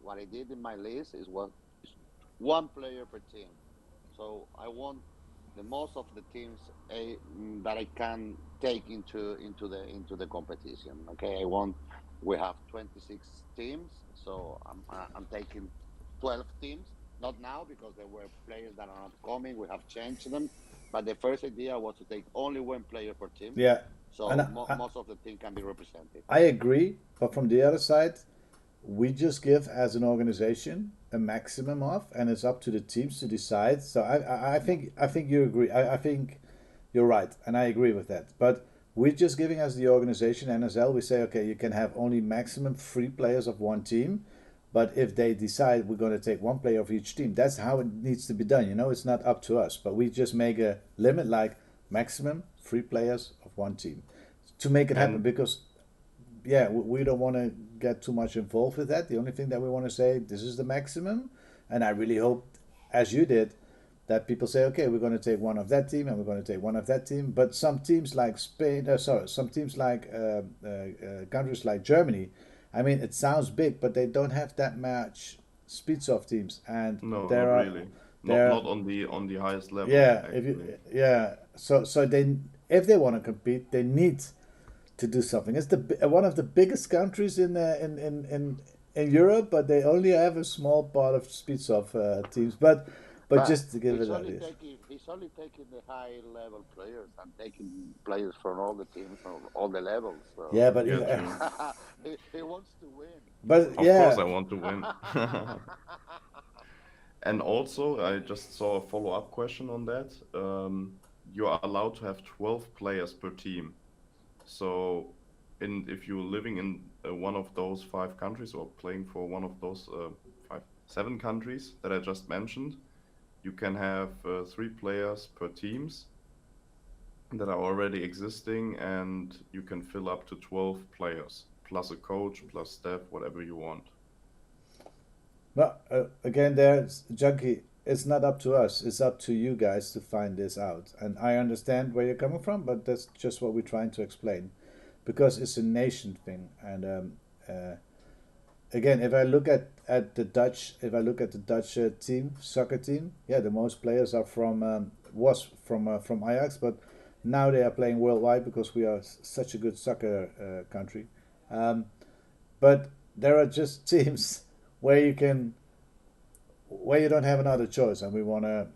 what I did in my list is one player per team. So I want the most of the teams that I can take into the competition. Okay, we have 26 teams, so I'm taking 12 teams. Not now because there were players that are not coming. We have changed them, but the first idea was to take only one player per team, Yeah, and so most of the team can be represented. I agree. But from the other side, we just give as an organization a maximum of, and it's up to the teams to decide. So I think you agree. I think you're right, and I agree with that. But we're just giving as the organization NSL. We say, okay, you can have only maximum 3 players of one team. But if they decide we're going to take 1 player of each team, that's how it needs to be done. You know, it's not up to us. But we just make a limit like maximum 3 players of one team to make it happen And because yeah, we don't want to get too much involved with that. The only thing that we want to say, this is the maximum. And I really hope, as you did, that people say, okay, we're going to take one of that team and we're going to take one of that team. But some teams like Spain, some teams like countries like Germany, I mean, it sounds big, but they don't have that much speeds of teams. And no, there not are, really. there, Not on the highest level, yeah, if you, actually. yeah. So they, if they want to compete, they need to do something. It's the one of the biggest countries in Europe, but they only have a small part of speeds of teams. But But just to give it ideas. he's only taking the high level players and taking players from all the teams from all the levels. So Yeah, but Yeah, if, true. he wants to win. but Of course, yeah, I want to win. And also, I just saw a follow-up question on that. You are allowed to have 12 players per team. So, if you're living in one of those 5 countries or playing for one of those 7 countries that I just mentioned, you can have 3 players per teams that are already existing, and you can fill up to 12 players plus a coach plus staff, whatever you want. no, again, there's junkie. It's not up to us. It's up to you guys to find this out. And I understand where you're coming from, but that's just what we're trying to explain, because it's a nation thing. And again, if I look at the Dutch, if I look at the Dutch team, soccer team, yeah, the most players are was from Ajax, but now they are playing worldwide because we are such a good soccer country. Um, but there are just teams where you can where you don't have another choice, and we wanna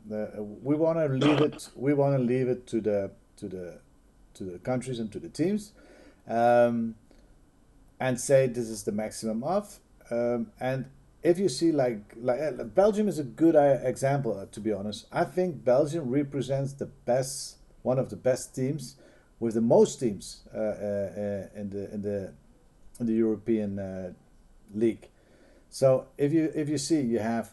leave it to the countries and to the teams, um, and say this is the maximum of. And if you see Belgium is a good example, to be honest. I think Belgium represents one of the best teams, with the most teams in the European league. So if you see, you have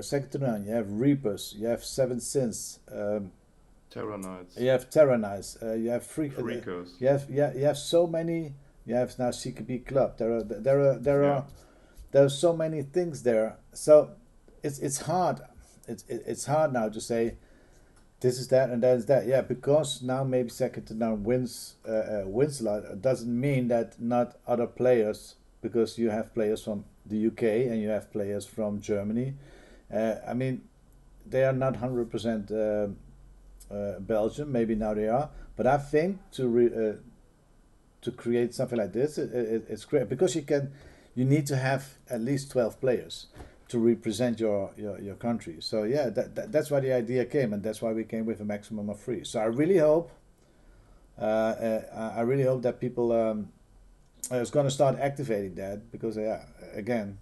Sector 9, you have Reapers, you have Seven Sins, Terra Knights, you have Terranize, you have Freakers. you have so many. You have now CKB Club. There are so many things there. So it's hard. It's hard now to say this is that and that is that. Yeah, because now maybe Sector 9 wins a lot, doesn't mean that not other players, because you have players from the UK and you have players from Germany. I mean, they are not 100% Belgium. Maybe now they are, but I think to create something like this, it's great, because you need to have at least 12 players to represent your country. So yeah, that's why the idea came, and that's why we came with a maximum of 3. So I really hope that people is going to start activating that, because again,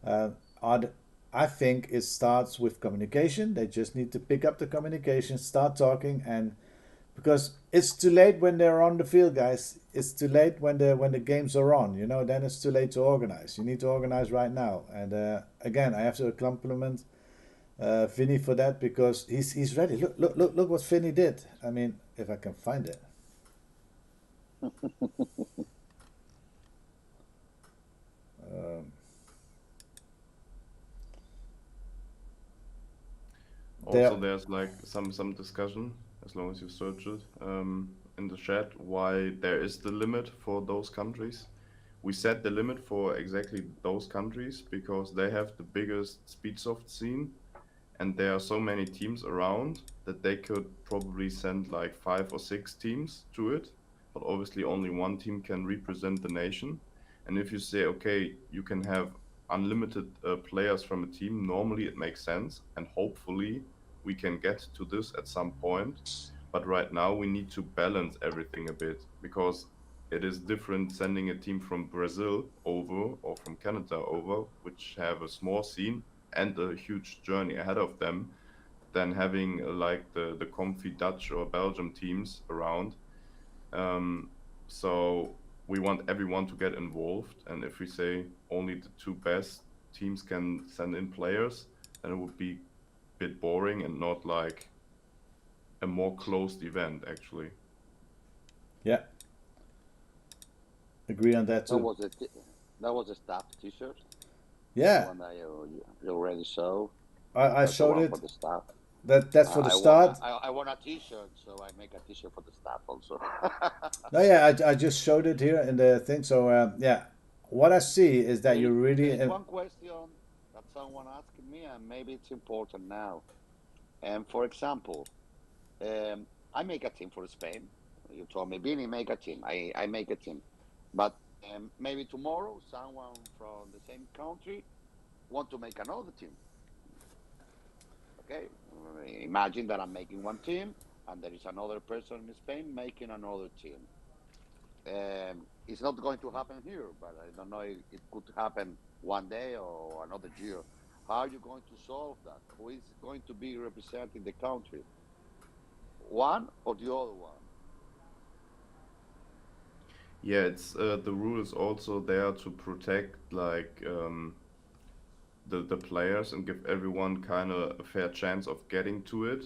I think it starts with communication. They just need to pick up the communication, start talking, and because it's too late when they're on the field, guys. It's too late when the games are on. Then it's too late to organize. You need to organize right now. And again, I have to compliment Vinny for that, because he's ready. Look what Vinny did. I mean, if I can find it. Also, there's like some discussion, as long as you search it, in the chat, why there is the limit for those countries. We set the limit for exactly those countries because they have the biggest speedsoft scene, and there are so many teams around that they could probably send like 5 or 6 teams to it, but obviously only one team can represent the nation. And if you say, okay, you can have unlimited players from a team, normally it makes sense, and hopefully we can get to this at some point. But right now we need to balance everything a bit because it is different sending a team from Brazil over or from Canada over, which have a small scene and a huge journey ahead of them, than having like the comfy Dutch or Belgium teams around. So we want everyone to get involved, and if we say only the 2 best teams can send in players, then it would be a bit boring and not like a more closed event actually. Yeah. Agree on that That too. was that was a staff T-shirt. Yeah. One that you already saw. I That's the showed one it. for the staff. That's for the start. I want a T-shirt, so I make a T-shirt for the staff also. No, yeah, I just showed it here in the thing. So yeah, what I see is that you really. There is one question that someone asked me, and maybe it's important now. And for example, I make a team for Spain. You told me, Bini, make a team. I make a team, but maybe tomorrow someone from the same country want to make another team. Okay, imagine that I'm making one team, and there is another person in Spain making another team. It's not going to happen here, but I don't know if it could happen one day or another year. How are you going to solve that? Who is going to be representing the country? One or the other one? Yeah, it's the rule is also there to protect like the players and give everyone kind of a fair chance of getting to it.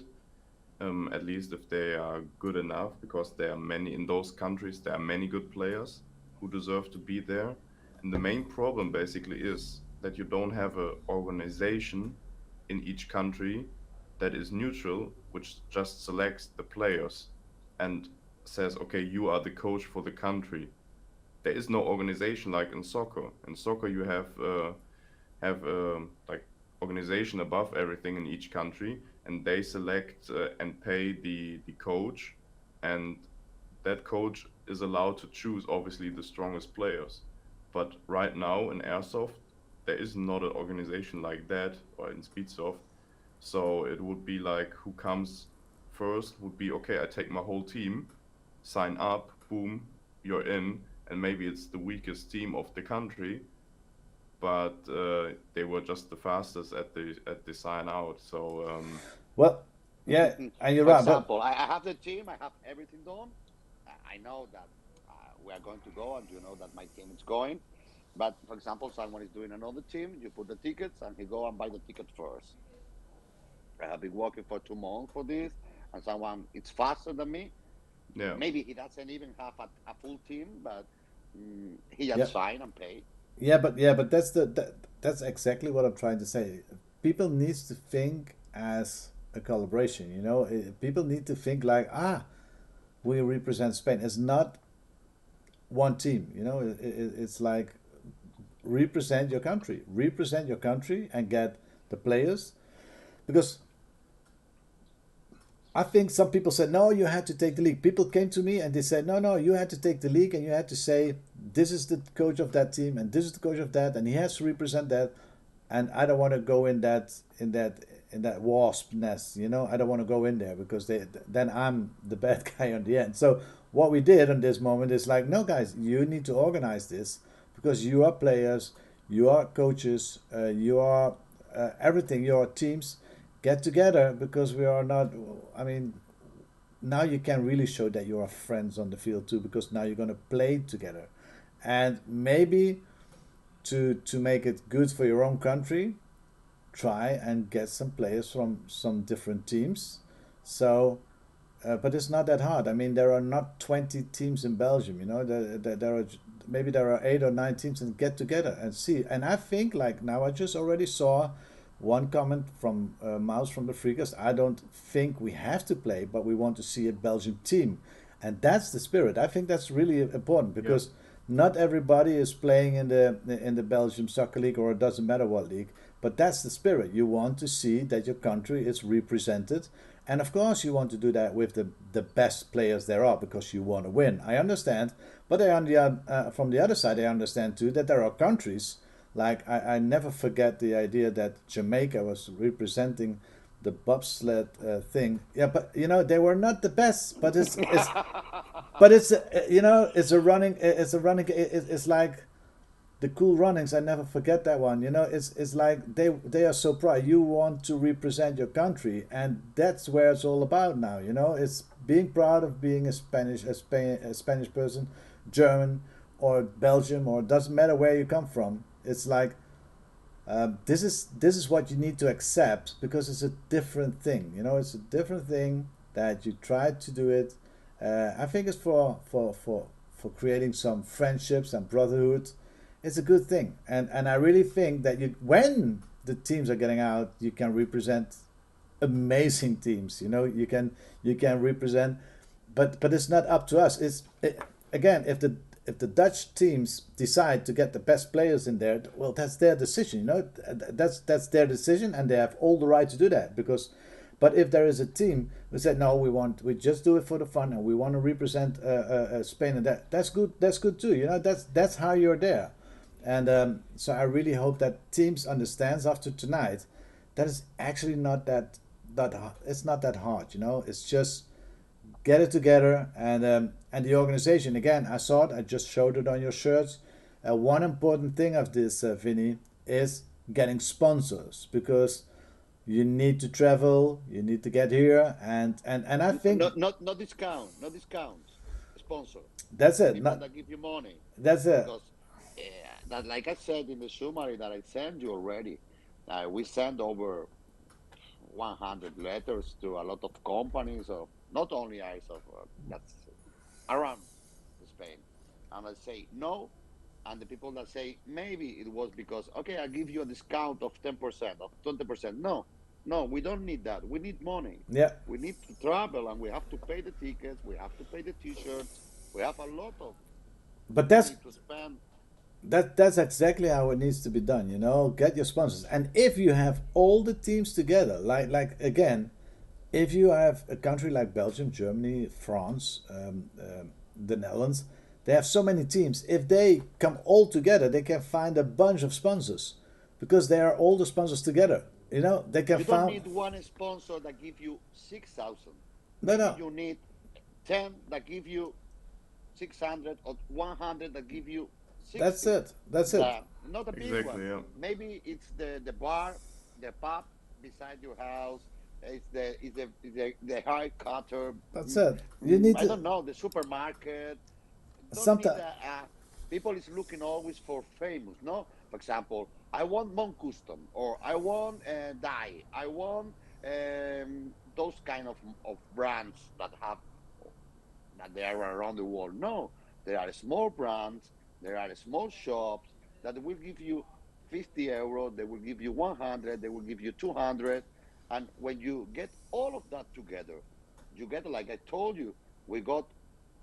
At least if they are good enough, because there are many in those countries, there are many good players who deserve to be there. And the main problem basically is that you don't have an organization in each country that is neutral, which just selects the players and says, okay, you are the coach for the country. There is no organization like in soccer. In soccer, you have like organization above everything in each country, and they select and pay the coach, and that coach is allowed to choose obviously the strongest players. But right now in airsoft there is not an organization like that, or in speedsoft, so it would be like who comes first would be, okay, I take my whole team, sign up, boom, you're in. And maybe it's the weakest team of the country, but they were just the fastest at the sign out. So Well, yeah, and you're For right. But example, I have the team, I have everything done. I know that we are going to go, and you know that my team is going. But for example, someone is doing another team, you put the tickets, and he go and buy the ticket first. I have been working for 2 months for this, and someone it's faster than me. yeah, Maybe he doesn't even have a full team, but he just yeah, sign and pay. but that's exactly what I'm trying to say. People needs to think as a collaboration. You know, people need to think like, we represent Spain. It's not one team. You know, it's like represent your country, and get the players, because I think some people said, no, you had to take the league. People came to me and they said, no, you had to take the league, and you had to say, this is the coach of that team and this is the coach of that, and he has to represent that. And I don't want to go in that wasp nest, you know. I don't want to go in there, because then I'm the bad guy on the end. So what we did on this moment is like, no, guys, you need to organize this, because you are players, you are coaches, you are everything, you are teams. Get together, because we are not. I mean, now you can really show that you are friends on the field too, because now you're going to play together, and maybe to make it good for your own country, try and get some players from some different teams. So, but it's not that hard. I mean, there are not 20 teams in Belgium. You know, there are maybe there are 8 or 9 teams, and get together and see. And I think like now I just already saw one comment from Mouse from the Freakers. I don't think we have to play, but we want to see a Belgian team, and that's the spirit. I think that's really important because not everybody is playing in the Belgium Soccer League, or it doesn't matter what league. But that's the spirit. You want to see that your country is represented, and of course you want to do that with the best players there are because you want to win. I understand, but from the other side, I understand too that there are countries. Like I never forget the idea that Jamaica was representing the bobsled thing. Yeah, but you know they were not the best. But it's you know it's like the Cool Runnings. I never forget that one. You know it's like they are so proud. You want to represent your country, and that's where it's all about now. You know, it's being proud of being a Spanish person, German or Belgium, or it doesn't matter where you come from. It's like this is what you need to accept because it's a different thing. You know, it's a different thing that you try to do it. I think it's for creating some friendships and brotherhood. It's a good thing, and I really think that when the teams are getting out, you can represent amazing teams. You know, you can represent, but it's not up to us. Again, if the Dutch teams decide to get the best players in there, well, that's their decision. You know, that's their decision, and they have all the right to do that. But if there is a team who said no, we just do it for the fun, and we want to represent Spain, and that's good. That's good too. You know, that's how you're there, and so I really hope that teams understands after tonight that it's actually not that it's not that hard. You know, it's just get it together, and the organization again. I saw it. I just showed it on your shirts. One important thing of this, Vinny, is getting sponsors because you need to travel, you need to get here, and I think No discount, no discounts. Sponsor. that's it. People that give you money. That's it. Because that, like I said in the summary that I sent you already, we send over 100 letters to a lot of companies, of not only eyes of that's around Spain, and I say no, and the people that say maybe it was because okay, I give you a discount of 10% of 20%. No, no, we don't need that. We need money. Yeah. We need to travel, and we have to pay the tickets. We have to pay the T-shirts. We have a lot of But money to spend. that's exactly how it needs to be done. You know, get your sponsors, and if you have all the teams together, like again, if you have a country like Belgium, Germany, France, the Netherlands, they have so many teams. If they come all together, they can find a bunch of sponsors because they are all the sponsors together. You know, they can You don't find. need one sponsor that give you 6,000. No, Maybe no, you need 10 that give you 600 or 100 that give you 60. that's it. That's it. Not a big Exactly, one. yeah. Maybe it's the bar, the pub beside your house. It's the hair cutter. That's it. You need I to. don't know, the supermarket. Don't need Sometimes. people is looking always for famous. No, for example, I want Mon Custom or I want Dye. I want those kind of brands that they are around the world. No, there are small brands, there are small shops that will give you 50 euro, they will give you 100, they will give you 200. And when you get all of that together, you get, like I told you, we got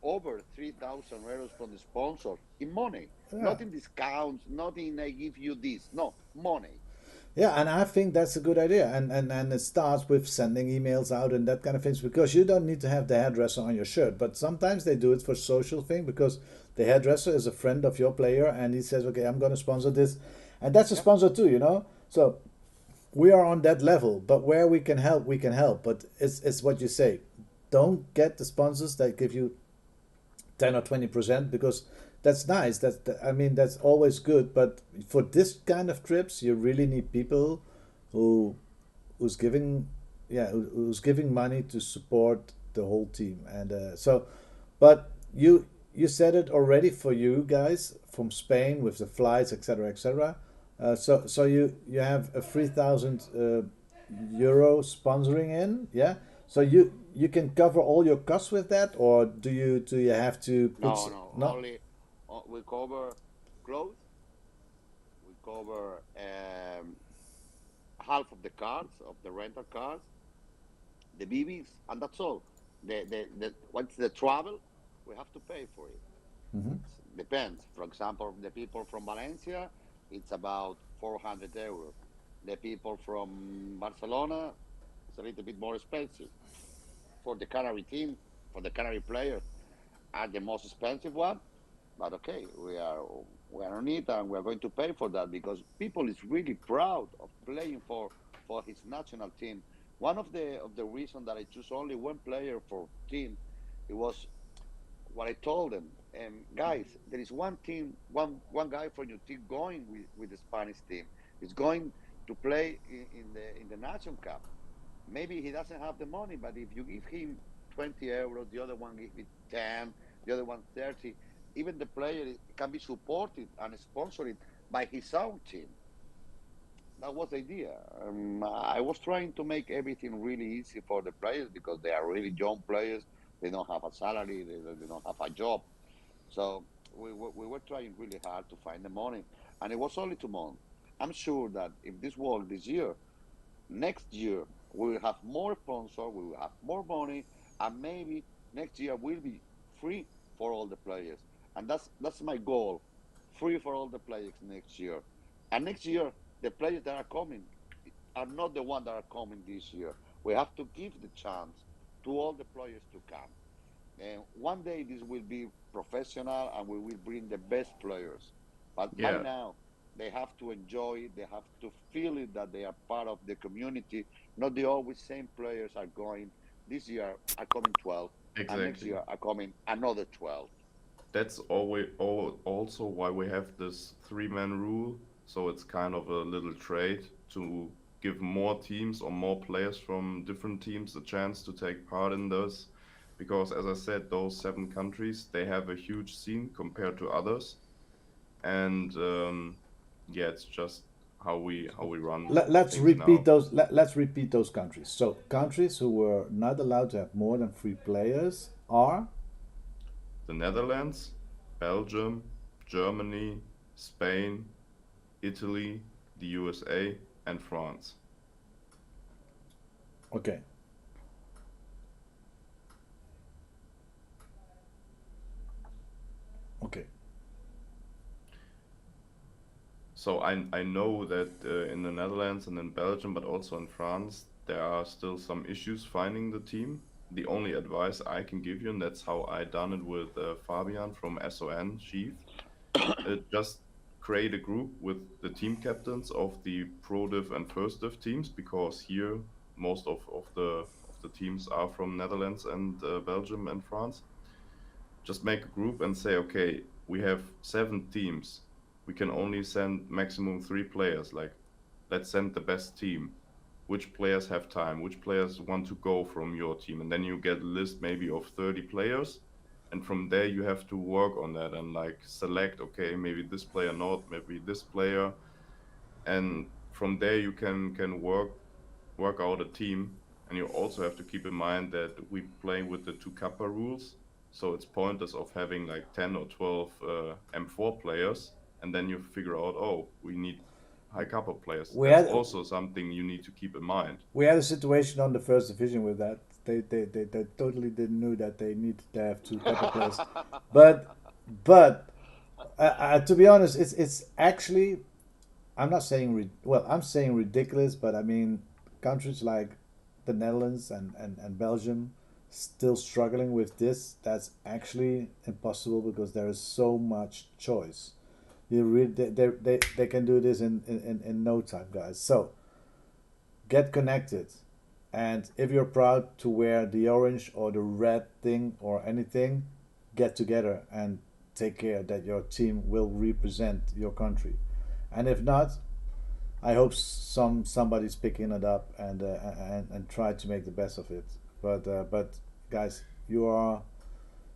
over 3,000 euros from the sponsors in money, Yeah. not in discounts, not in I give you this, no, money. Yeah, and I think that's a good idea. And it starts with sending emails out and that kind of things because you don't need to have the hairdresser on your shirt. But sometimes they do it for social thing because the hairdresser is a friend of your player and he says, okay, I'm going to sponsor this. And that's a sponsor too, you know? So we are on that level. But where we can help, we can help. But it's what you say. Don't get the sponsors that give you 10 or 20% because that's nice. I mean, that's always good. But for this kind of trips, you really need people who's giving, who's giving money to support the whole team. And but you said it already for you guys from Spain with the flights, etc., etc. So you have a 3,000 euro sponsoring in, yeah. So you can cover all your costs with that, or do you have to put No, only we cover clothes, we cover half of the cars, of the rental cars, the BBs, and that's all. What's the travel? We have to pay for it. It depends. For example, the people from Valencia, it's about 400 euros. The people from Barcelona, it's a little bit more expensive. For the Canary team, for the Canary players, are the most expensive one. But okay, we are on it, and we are going to pay for that because people is really proud of playing for his national team. One of the reasons that I choose only one player for team, it was what I told them. Guys, there is one team, one guy from your team going with the Spanish team. He's going to play in the Nation Cup. Maybe he doesn't have the money, but if you give him 20 euros, the other one give it 10, the other one 30, even the player can be supported and sponsored by his own team. That was the idea. I was trying to make everything really easy for the players because they are really young players. They don't have a salary, they don't have a job. So we were trying really hard to find the money. And it was only 2 months. I'm sure that if this works this year, next year we will have more sponsors, we will have more money, and maybe next year will be free for all the players. And that's my goal, free for all the players next year. And next year, the players that are coming are not the ones that are coming this year. We have to give the chance to all the players to come. And one day this will be professional and we will bring the best players. But by Yeah. now, they have to enjoy it. They have to feel it that they are part of the community. Not the always same players are going. This year are coming 12, and next Exactly. year are coming another 12. That's also why we have this three-man rule. So it's kind of a little trade to give more teams or more players from different teams a chance to take part in this. Because as I said, those 7 countries, they have a huge scene compared to others. And yeah, it's just how we run Let's things repeat now. those. Let's repeat those countries. So countries who were not allowed to have more than 3 players are The Netherlands, Belgium, Germany, Spain, Italy, the USA, and France. okay. Okay. So I know that in the Netherlands and in Belgium, but also in France, there are still some issues finding the team. The only advice I can give you, and that's how I done it with Fabian from SON Chief, just create a group with the team captains of the Pro Div and First Div teams, because here most of the teams are from Netherlands and Belgium and France. Just make a group and say, okay, we have 7 teams. We can only send maximum 3 players. Like, let's send the best team. Which players have time? Which players want to go from your team? And then you get a list maybe of 30 players. And from there, you have to work on that and like select, okay, maybe this player not, maybe this player. And from there, you can work out a team. And you also have to keep in mind that we play with the 2 kappa rules. So it's pointless of having like 10 or 12 M4 players, and then you figure out, oh, we need high kappa players. We That's had also something you need to keep in mind. we had a situation on the first division with that. They totally didn't know that they needed to have 2 players. But to be honest, it's actually, I'm not saying I'm saying ridiculous, but I mean countries like the Netherlands and Belgium still struggling with this. That's actually impossible because there is so much choice. They can do this in no time, guys. So get connected, and if you're proud to wear the orange or the red thing or anything, get together and take care that your team will represent your country. And if not, I hope somebody's picking it up and try to make the best of it. But guys, you're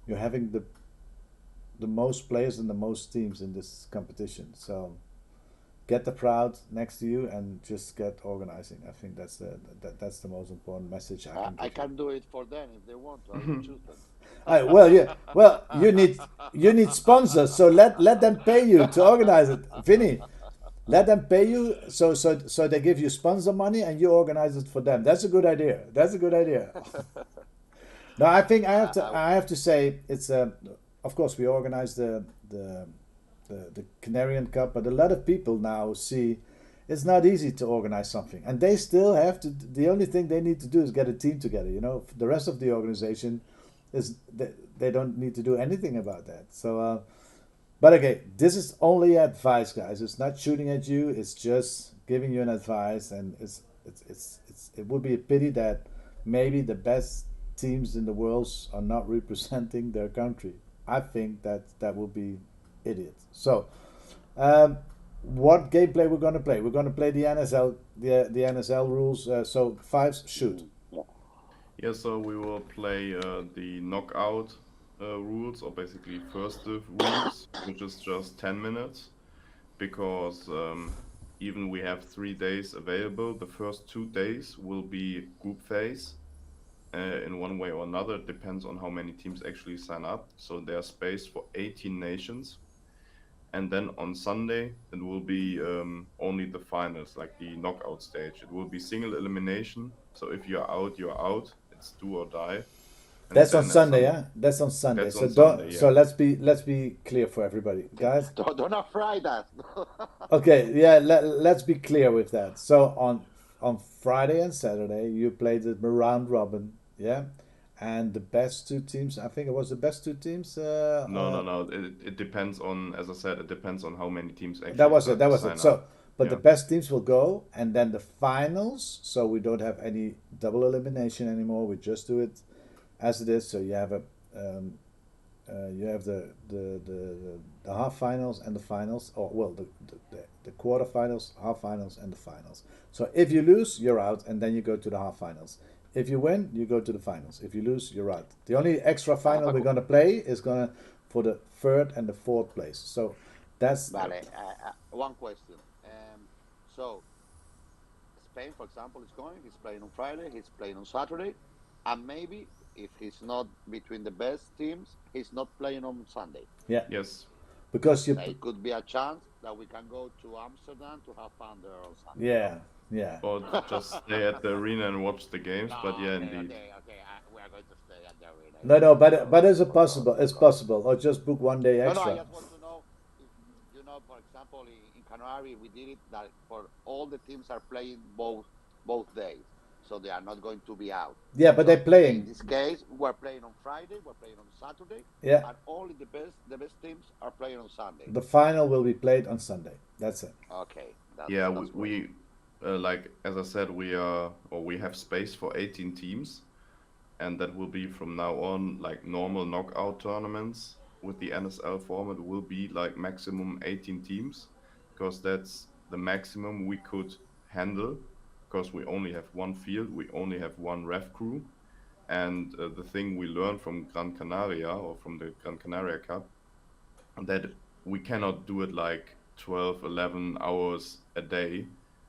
having the most players and the most teams in this competition. So get the crowd next to you and just get organizing. I think that's the most important message I can give I you. can do it for them if they want to. I will choose them. Well, yeah. Well, you need sponsors, so let them pay you to organize it. Vinny, Let them pay you, so they give you sponsor money and you organize it for them. That's a good idea. That's a good idea. No, I think I have to say it's of course we organize the Canarian Cup, but a lot of people now see it's not easy to organize something, and they still have to. The only thing they need to do is get a team together. You know, the rest of the organization is they don't need to do anything about that. So, but okay, this is only advice, guys. It's not shooting at you. It's just giving you an advice, and it would be a pity that maybe the best teams in the world are not representing their country. I think that would be idiot. So, what gameplay we're going to play? We're going to play the NSL, the NSL rules. So, Fives, shoot. Yeah, so we will play the knockout rules, or basically first div rules, which is just 10 minutes, because even we have 3 days available. The first 2 days will be group phase. In one way or another, it depends on how many teams actually sign up. So there's space for 18 nations. And then on Sunday, it will be only the finals, like the knockout stage. It will be single elimination. So if you're out, you're out. It's do or die. And That's on then at Sunday, some- yeah. That's on Sunday. That's So on don't. Sunday, yeah. So let's be clear for everybody, guys. Don't afraid us. Okay, yeah. Let's be clear with that. So on Friday and Saturday, you played the round robin, yeah, and the best two teams. I think it was the best two teams. No. It depends on, as I said, it depends on how many teams actually That was it. That was sign it. So, up. but the Yeah. best teams will go, and then the finals. So we don't have any double elimination anymore. We just do it as it is. So you have you have the half finals and the finals, or well, the quarterfinals, half finals, and the finals. So if you lose, you're out, and then you go to the half finals. If you win, you go to the finals. If you lose, you're out. The only extra final we're gonna play is gonna for the third and the fourth place. So that's Vale, one question. So, Spain, for example, is going. He's playing on Friday. He's playing on Saturday, and maybe if he's not between the best teams, he's not playing on Sunday. yeah, Yes. because you So it could be a chance that we can go to Amsterdam to have fun there on Sunday. yeah. Or just stay at the arena and watch the games. But yeah, okay, indeed. okay. We are going to stay at the arena. No, but is it possible? It's possible, or just book one day No, extra. I just want to know if, for example, in Canary, we did it that for all the teams are playing both days, so they are not going to be out. Yeah, but they're In playing. this case, we're playing on Friday, we're playing on Saturday, Yeah, and only the best teams are playing on Sunday. the final will be played on Sunday. That's it. Okay. Yeah, that's we like as I said, we have space for 18 teams, and that will be from now on like normal knockout tournaments with the NSL format will be like maximum 18 teams, because that's the maximum we could handle, because we only have one field, we only have one ref crew, and the thing we learned from Gran Canaria or from the Gran Canaria Cup, that we cannot do it like 12, 11 hours a day.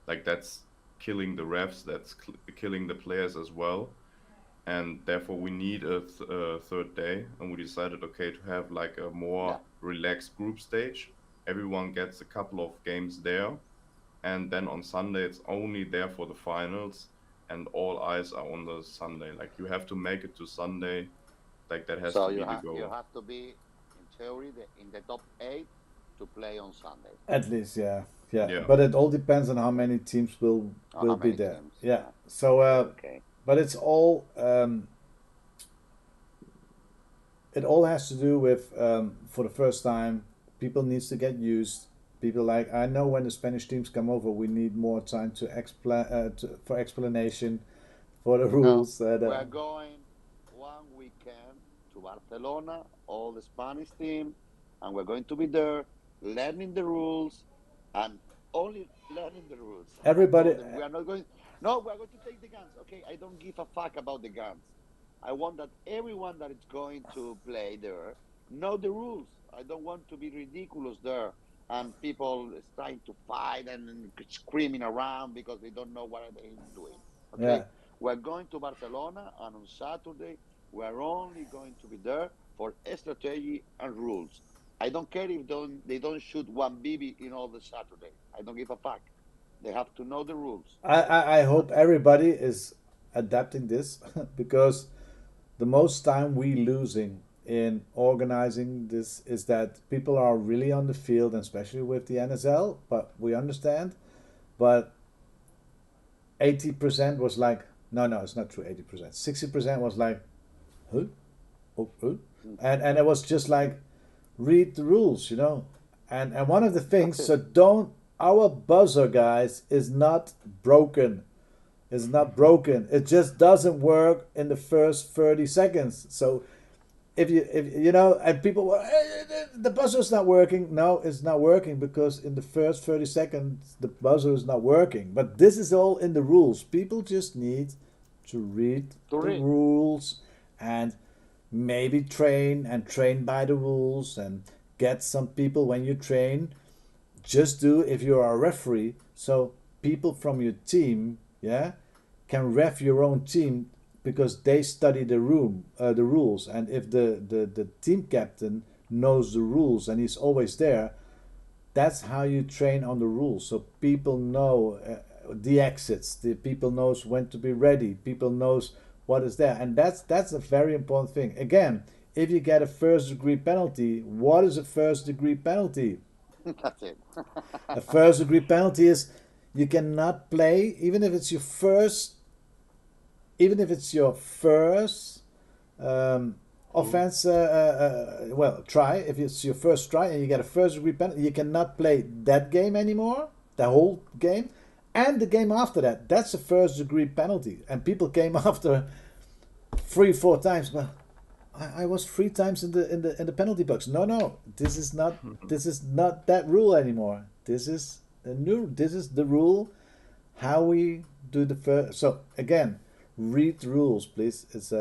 Like that's killing the refs, that's killing the players as well. And therefore we need a third day, and we decided, okay, to have like a more relaxed group stage. Everyone gets a couple of games there, and then on Sunday it's only there for the finals, and all eyes are on the Sunday. Like you have to make it to Sunday, like that has so to be you the have goal. you have to be in theory in the top 8 to play on Sunday. At least, yeah. Yeah. But it all depends on how many teams will How be many there. teams, Yeah. So, Okay. but it's all it all has to do with for the first time, people needs to get used. People like I know when the Spanish teams come over, we need more time to explain for explanation for the rules. We're going one weekend to Barcelona, all the Spanish team, and we're going to be there learning the rules and only learning the rules. Everybody- We are not going. No, we're going to take the guns. Okay, I don't give a fuck about the guns. I want that everyone that is going to play there know the rules. I don't want to be ridiculous there and people is trying to fight and screaming around because they don't know what are they doing. Okay, Yeah. we're going to Barcelona, and on Saturday we're only going to be there for strategy and rules. I don't care if they don't shoot one BB in all the Saturday. I don't give a fuck. They have to know the rules. I hope everybody is adapting this because the most time we losing in organizing this is that people are really on the field, and especially with the NSL, but we understand. But 80% was like, no, it's not true, 80%. 60% was like, huh? Oh, huh? And it was just like, read the rules, you know. And one of the things, so don't, our buzzer, guys, is not broken. It's not broken. It just doesn't work in the first 30 seconds. So if you know, and people were, the buzzer's not working. No, it's not working because in the first 30 seconds the buzzer is not working. But this is all in the rules. People just need to read the rules and maybe train by the rules, and get some people when you train. Just do if you're a referee, so people from your team, yeah, can ref your own team because they study the rules. And if the team captain knows the rules and he's always there, that's how you train on the rules. So people know the exits. The people knows when to be ready. People knows what is there, and that's a very important thing. Again, if you get a first degree penalty, what is a first degree penalty? That's it. A first degree penalty is you cannot play even if it's your first offense, try. If it's your first try and you get a first degree penalty, you cannot play that game anymore, the whole game, and the game after that. That's a first degree penalty. And people came after 3-4 times, but I was 3 times in the penalty box. No, this is not that rule anymore. This is the rule how we do the first. So again, read the rules, please. It's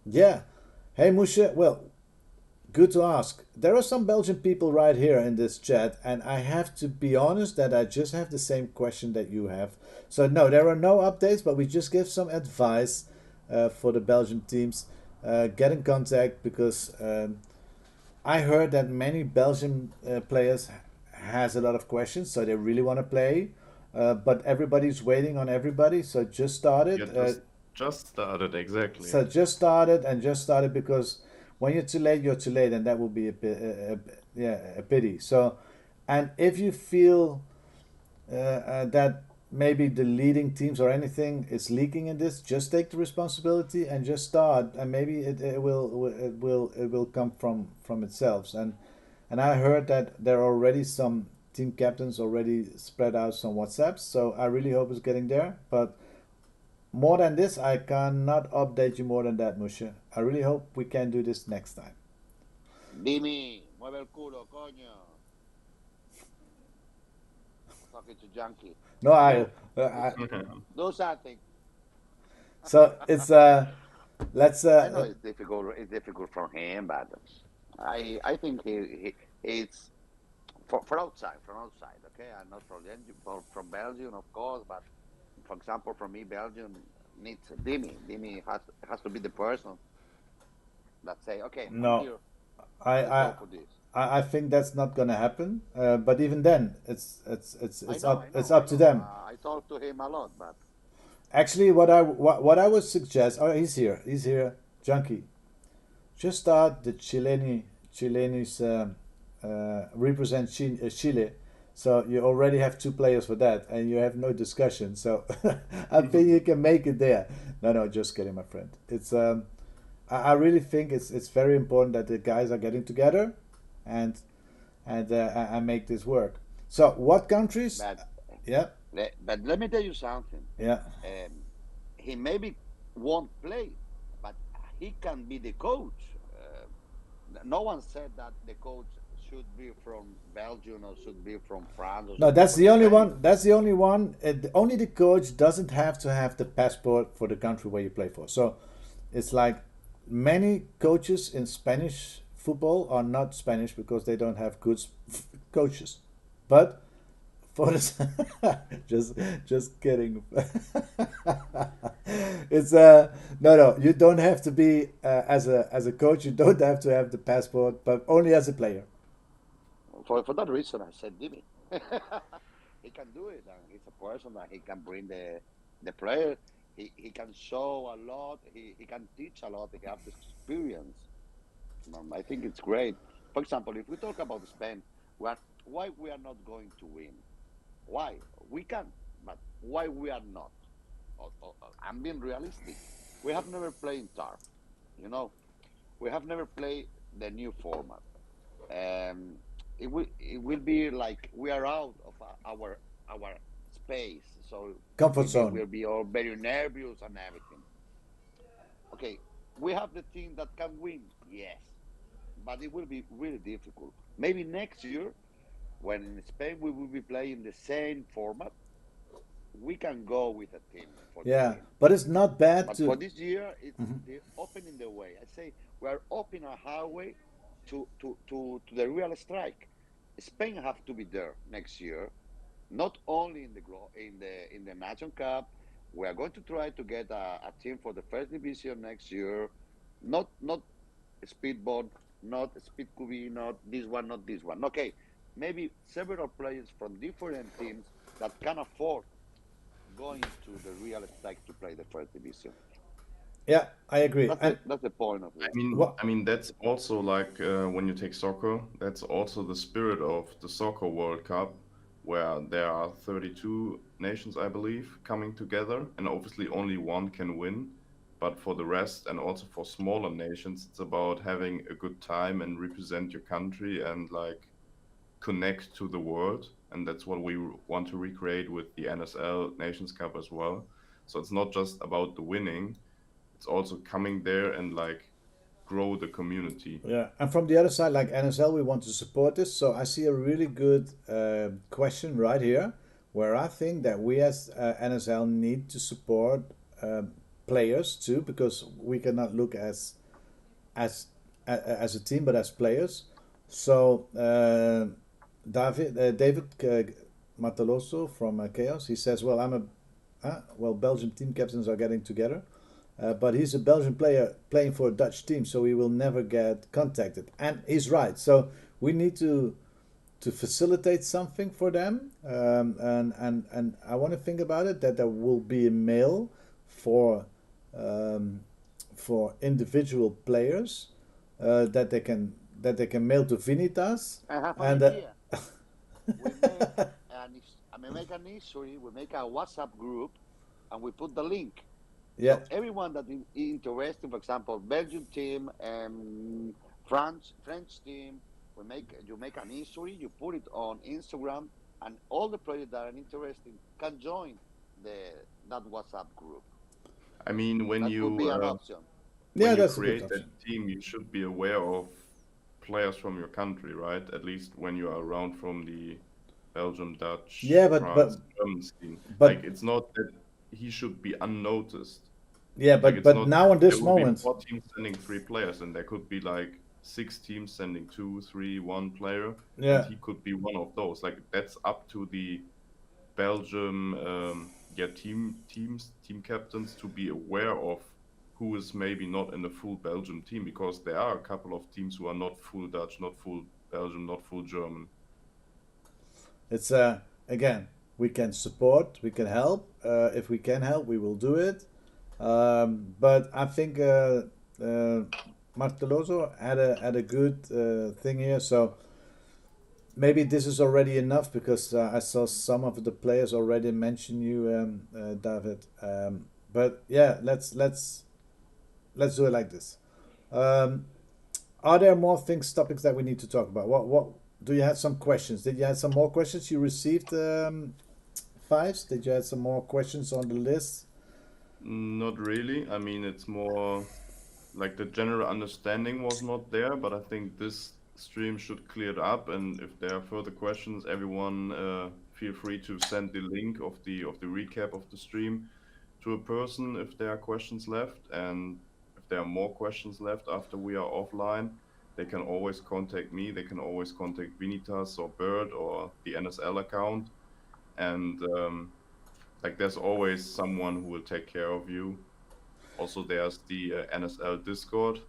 yeah. Hey Musha, well, good to ask. There are some Belgian people right here in this chat, and I have to be honest that I just have the same question that you have. So no, there are no updates, but we just give some advice for the Belgian teams. Get in contact because I heard that many Belgian players has a lot of questions, so they really want to play. But everybody's waiting on everybody, so just started. Yeah, just started, exactly. So just started because when you're too late, and that will be a pity. So, and if you feel that maybe the leading teams or anything is leaking in this, just take the responsibility and just start, and maybe it will come from itself. And I heard that there are already some team captains already spread out some WhatsApps, so I really hope it's getting there. But more than this, I cannot update you more than that, Musha. I really hope we can do this next time. Dimi, mueve el culo, coño. Talking to Junkie. No, I Do something. so it's let's I know it's difficult. It's difficult for him, but I think it's from outside. Okay, I'm not from Belgium, of course, but for example, for me, Belgium needs Dimi. Dimi has to be the person that say, okay, no. I'm here. I think that's not gonna happen. But even then, it's up to them. I talk to him a lot, but Actually, what I would suggest. Oh, he's here, Junkie. Just start the Chilenis represent Chile. So you already have 2 players for that, and you have no discussion. So I think you can make it there. No, just kidding, my friend. It's I really think it's very important that the guys are getting together, and make this work. So what countries? But let me tell you something. Yeah. He maybe won't play, but he can be the coach. No one said that the coach should be from Belgium or should be from France. No, that's the only one. That's the only one. Only the coach doesn't have to have the passport for the country where you play for. So it's like many coaches in Spanish football are not Spanish because they don't have good coaches. But For this, just kidding. It's no. You don't have to be as a coach. You don't have to have the passport, but only as a player. For that reason, I said, Jimmy. He can do it, and he's a person that he can bring the player. He can show a lot. He can teach a lot. He has the experience. I think it's great. For example, if we talk about Spain, why we are not going to win? Why we can, but why we are not? I'm being realistic. We have never played in turf. You know, we have never played the new format. Um, it will be like we are out of our space, so Comfort we zone. will be all very nervous and everything. Okay, we have the team that can win, yes, but it will be really difficult. Maybe next year, when in Spain we will be playing the same format, we can go with a team for to Yeah, win. but it's not bad But for to. this year, it's the opening the way. I say we are opening a highway to the real strike. Spain have to be there next year, not only in the Nation Cup. We are going to try to get a team for the first division next year. Not speedboat, not speed QB, not this one, not this one. Okay, maybe several players from different teams that can afford going to the real strike to play the first division. Yeah, I agree. That's And the point of I it. mean, what? I mean that's also like when you take soccer, that's also the spirit of the Soccer World Cup, where there are 32 nations, I believe, coming together, and obviously only one can win. But for the rest, and also for smaller nations, it's about having a good time and represent your country and like connect to the world. And that's what we want to recreate with the NSL Nations Cup as well. So it's not just about the winning, it's also coming there and like grow the community. Yeah, and from the other side, like NSL, we want to support this. So I see a really good question right here, where I think that we as NSL need to support uh, players too, because we cannot look as as a team, but as players. So David Mataloso from Chaos, he says, "Well, well, Belgian team captains are getting together." But he's a Belgian player playing for a Dutch team, so he will never get contacted. And he's right. So we need to facilitate something for them. And I want to think about it that there will be a mail for um, for individual players that they can mail to Vinytas. I have an And idea. We make we make an issue. We make a WhatsApp group, and we put the link. yeah, So everyone that is interested, for example, Belgian team and French team, you make an history, you put it on Instagram, and all the players that are interested can join the that WhatsApp group. I mean, That could be an option. when yeah, you that's a good create that option. team, you should be aware of players from your country, right? At least when you are around from the Belgium, Dutch, Yeah, France, German scene. Like but it's not that he should be unnoticed. yeah, Like it's but not now in there this will be moment, four teams sending three players, and there could be like six teams sending two, three, one player, and yeah, he could be one of those. Like that's up to the Belgium, team captains to be aware of who is maybe not in the full Belgium team, because there are a couple of teams who are not full Dutch, not full Belgium, not full German. it's again, we can support, we can help. If we can help, we will do it. But I think Marteloso had a good thing here. So maybe this is already enough because I saw some of the players already mention you, David. But yeah, let's do it like this. Um, are there more things, topics that we need to talk about? What do you have some questions? Did you have some more questions you received, Fives? Did you have some more questions on the list? Not really. I mean, it's more like the general understanding was not there, but I think this stream should clear it up. And if there are further questions, everyone feel free to send the link of the recap of the stream to a person if there are questions left. And if there are more questions left after we are offline, they can always contact me. They can always contact Vinitas or Bird or the NSL account. and like there's always someone who will take care of you. Also, there's the NSL Discord,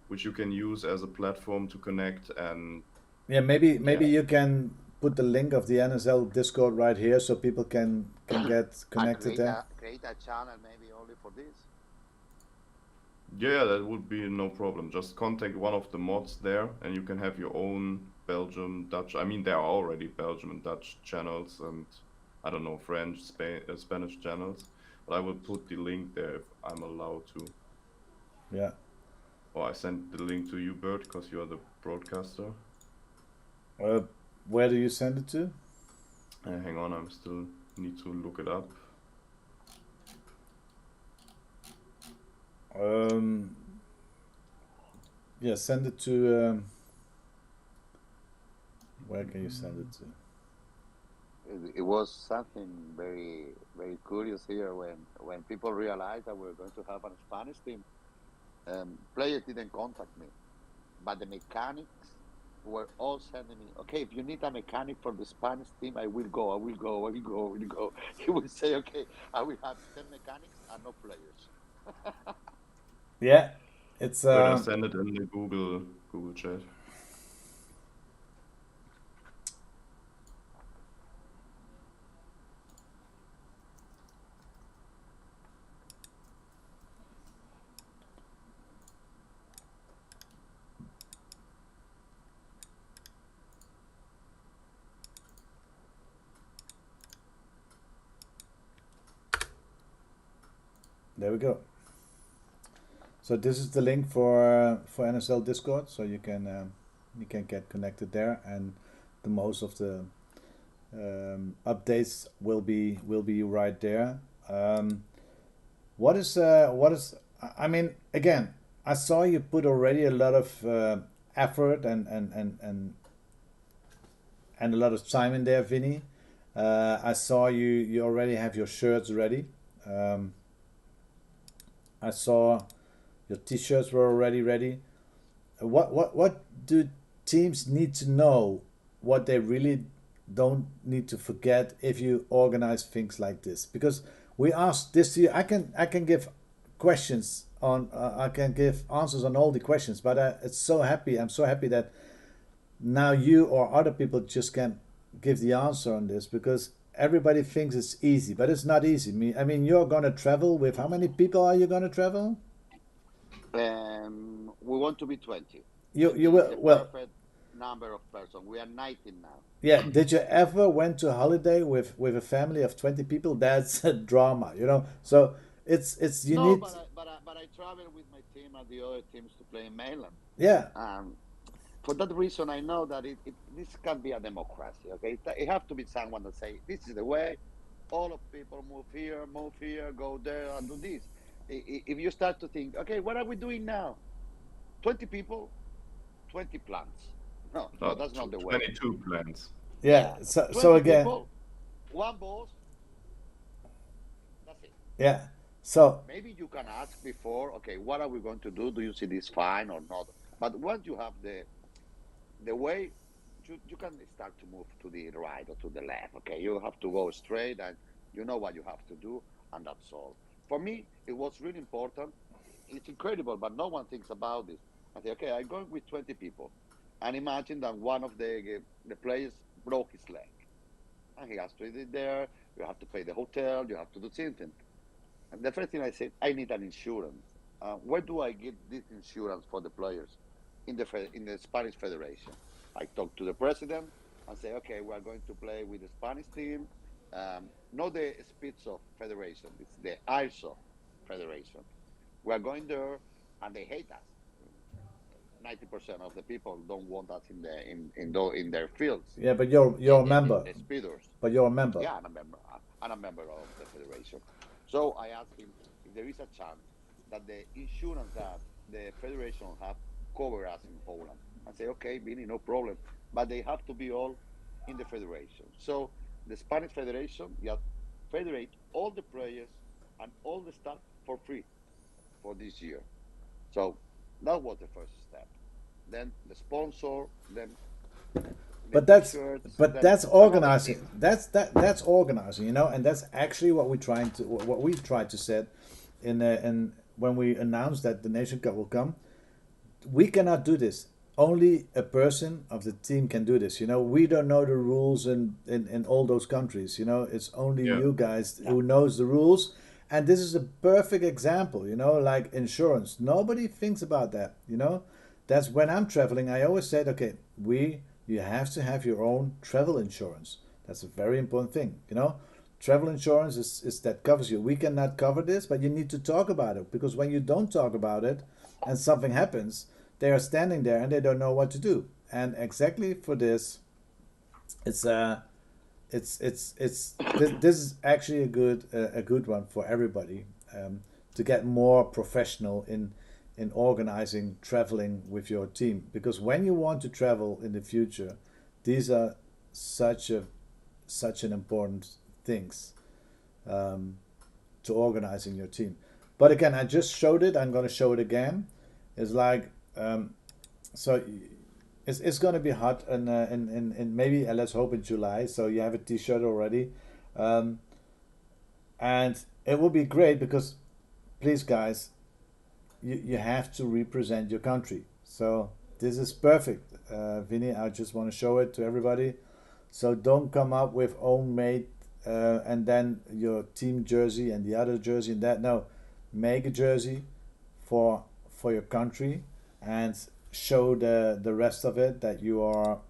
which you can use as a platform to connect. And Yeah, maybe yeah, you can put the link of the NSL Discord right here so people can get And connected there. create a channel maybe only for this. yeah, that would be no problem. Just contact one of the mods there, and you can have your own Belgium, Dutch. I mean, there are already Belgium and Dutch channels, and I don't know, French, Spanish channels. But I will put the link there if I'm allowed to. Yeah. Or I send the link to you, Bert, because you're the broadcaster. Where do you send it to? Hang on, I'm still need to look it up. Yeah, send it to. Where can you send it to? It was something very, very curious here when people realized that we were going to have a Spanish team. Players didn't contact me, but the mechanics were all sending me, okay, if you need a mechanic for the Spanish team, I will go, I will go, I will go, I will go. He would say, okay, I will have 10 mechanics and no players. Yeah, it's Wait, I send it in the Google chat. there we go. So this is the link for NSL Discord, so you can get connected there, and the most of the updates will be right there. What is I mean, again, I saw you put already a lot of effort and a lot of time in there, Vinny. I saw you already have your shirts ready. I saw your t-shirts were already ready. What do teams need to know? What they really don't need to forget if you organize things like this? Because we asked this year, I can give questions on I can give answers on all the questions, but I'm so happy that now you or other people just can give the answer on this, because everybody thinks it's easy, but it's not easy. I mean, you're gonna travel with how many people are you gonna travel? We want to be 20. You 20 will is the well, perfect number of persons. We are 19 now. yeah. Did you ever went to a holiday with a family of 20 people? That's a drama, you know. So it's you No, need, but I travel with my team and the other teams to play in mainland. yeah. For that reason, I know that this can be a democracy. Okay, it have to be someone that say this is the way. All of people move here, go there, and do this. If you start to think, okay, what are we doing now? 20 people, 20 plants. No, that's not the way. 22 plans. Yeah. Yeah, So 20 again, people, one boss. That's it. yeah. So Maybe you can ask before, okay, what are we going to do? Do you see this fine or not? But once you have the way, you can start to move to the right or to the left. Okay, you have to go straight, and you know what you have to do, and that's all. For me, it was really important. It's incredible, but no one thinks about this. I say, okay, I'm going with 20 people, and imagine that one of the players broke his leg, and he has to eat there. You have to pay the hotel. You have to do something. And the first thing I said, I need an insurance. Where do I get this insurance for the players? In the Spanish Federation. I talked to the president and say, okay, we are going to play with the Spanish team, not the Spitzoff Federation. It's the ISO Federation. We are going there, and they hate us. 90% of the people don't want us in their fields. yeah, but you're a member. The speeders. But you're a member. Yeah, I'm a member. I'm a member of the federation. So I asked him if there is a chance that the insurance that the federation have cover us in Poland. I say, okay, Vinny, no problem, but they have to be all in the federation. So the Spanish Federation, yeah, federate all the players and all the staff for free for this year. So that was the first step. Then the sponsor, then But that's t-shirts, but then that's some other organizing. things. That's organizing, you know, and that's actually what we tried to set in when we announced that the Nation Cup will come. We cannot do this. Only a person of the team can do this. You know, we don't know the rules in all those countries. You know, it's only Yeah. you guys who knows the rules. And this is a perfect example, you know, like insurance. Nobody thinks about that, you know. That's when I'm traveling, I always said, okay, you have to have your own travel insurance. That's a very important thing, you know. Travel insurance is that covers you. We cannot cover this, but you need to talk about it, because when you don't talk about it and something happens, they are standing there and they don't know what to do. And exactly for this, it's this is actually a good one for everybody, to get more professional in organizing traveling with your team, because when you want to travel in the future, these are such an important things, to organizing your team. But again, I just showed it. I'm going to show it again. It's like, so it's going to be hot in maybe, let's hope in July. So you have a t-shirt already, and it will be great because, please guys, you have to represent your country. So this is perfect, Vinny. I just want to show it to everybody. So don't come up with own made and then your team jersey and the other jersey and that. No, make a jersey for your country and show the rest of it that you are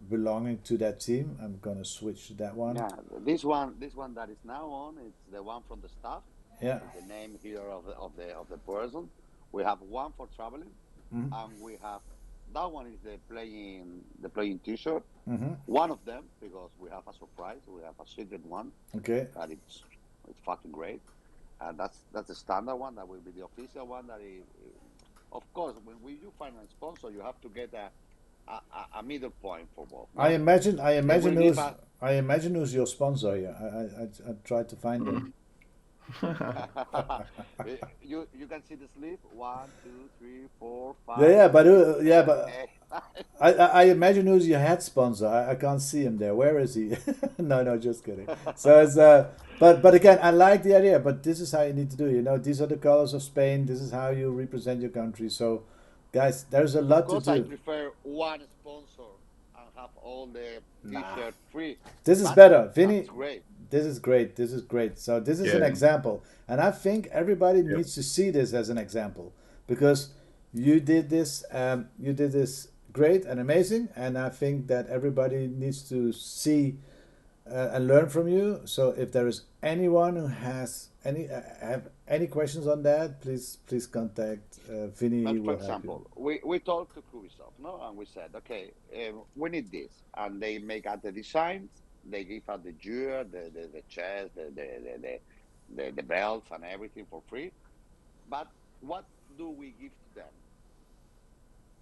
belonging to that team. I'm gonna switch to that one. Yeah, this one that is now on, it's the one from the staff. Yeah. With the name here of the person. We have one for traveling, and we have that one is the playing T-shirt. One of them, because we have a surprise. We have a secret one. Okay. That it's fucking great, and that's the standard one. That will be the official one. Of course, when you find a sponsor, you have to get a middle point for both. No? I imagine will give I imagine who's your sponsor here. I tried to find it. You can see the sleeve 1, 2, 3, 4, 5. Yeah, but I imagine who's your head sponsor. I can't see him there. Where is he? No, just kidding. So it's but again, I like the idea. But this is how you need to do it. You know, these are the colors of Spain. This is how you represent your country. So, guys, there's a lot to Of course, I do. prefer one sponsor and have all the T-shirt free. This is better, That's Vinny. great. This is great. This is great. So this is an Yeah. example, and I think everybody needs to see this as an example, because you did this. You did this great and amazing, and I think that everybody needs to see and learn from you. So if there is anyone who has have any questions on that, please contact Vinny. But He for will help you. example, we talked to Kuvisov, no, and we said, okay, we need this, and they make out the designs. They give us the gear, the chest, the belts, and everything for free. But what do we give to them?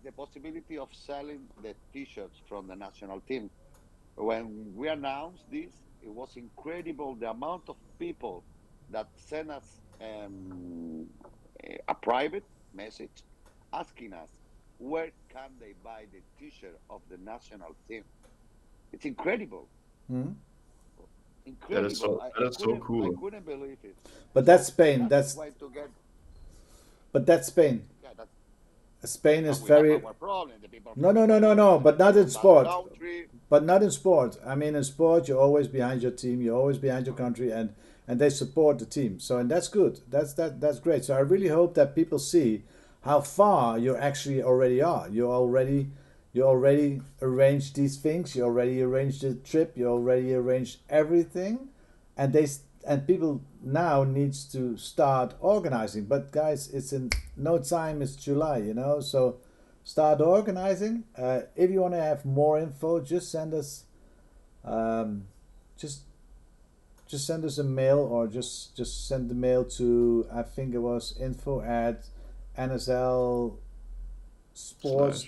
The possibility of selling the T-shirts from the national team. When we announced this, it was incredible the amount of people that sent us a private message asking us where can they buy the T-shirt of the national team. It's incredible. Incredible. That is so cool. I couldn't believe it. But that's Spain. That's why to get. But that's Spain. Yeah, that's Spain is we very. have our problem. The people No. But not in that sport. country. But not in sport. I mean, in sport, you're always behind your team. You're always behind your country, and they support the team. So, and that's good. That's great. So I really hope that people see how far you actually already are. You already arranged these things. You already arranged the trip. You already arranged everything, and people now needs to start organizing. But guys, it's in no time. It's July, you know. So start organizing. If you want to have more info, just send us, just send us a mail, or just send the mail to, I think it was info at NSL sports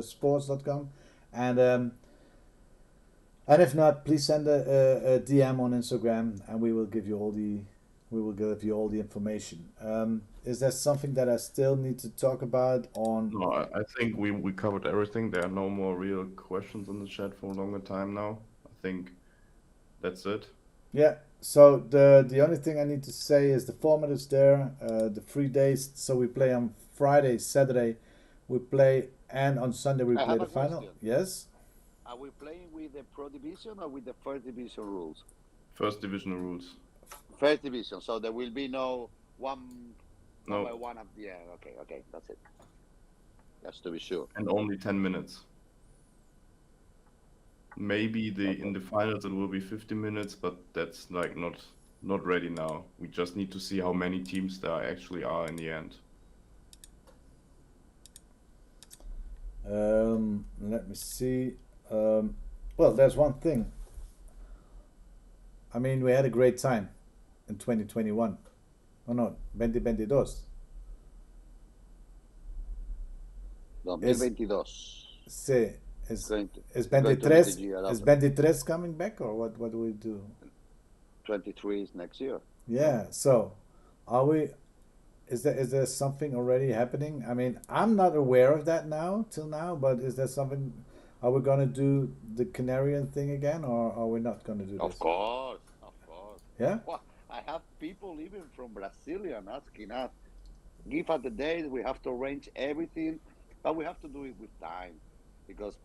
sports.com, and if not, please send a DM on Instagram, and we will give you all the information. Is there something that I still need to talk about on? No, I think we covered everything. There are no more real questions in the chat for a longer time now. I think that's it. Yeah. So the only thing I need to say is the format is there. The 3 days. So we play on Friday, Saturday, we play, and on Sunday we I play have the a final. question. Yes. Are we playing with the Pro Division or with the First Division rules? First division rules. First Division, so there will be no one by No, one at the end. Okay, that's it. Just to be sure. and only 10 minutes. Maybe in the finals it will be 50 minutes, but that's like not ready now. We just need to see how many teams there actually are in the end. Let me see. Well, there's one thing. I mean, we had a great time in 2021. Oh no, 2022. 2022. Sí, is Going to, is going to be the 23 year is after. 23 coming back, or what do we do? 23 is next year. Yeah, so are we, is there something already happening? I mean, I'm not aware of that now till now, but is there something, are we gonna do the Canarian thing again, or are we not gonna do Of this? course, of course. Yeah? Well, I have people even from Brazilian asking us, give us the date, we have to arrange everything, but we have to do it with time because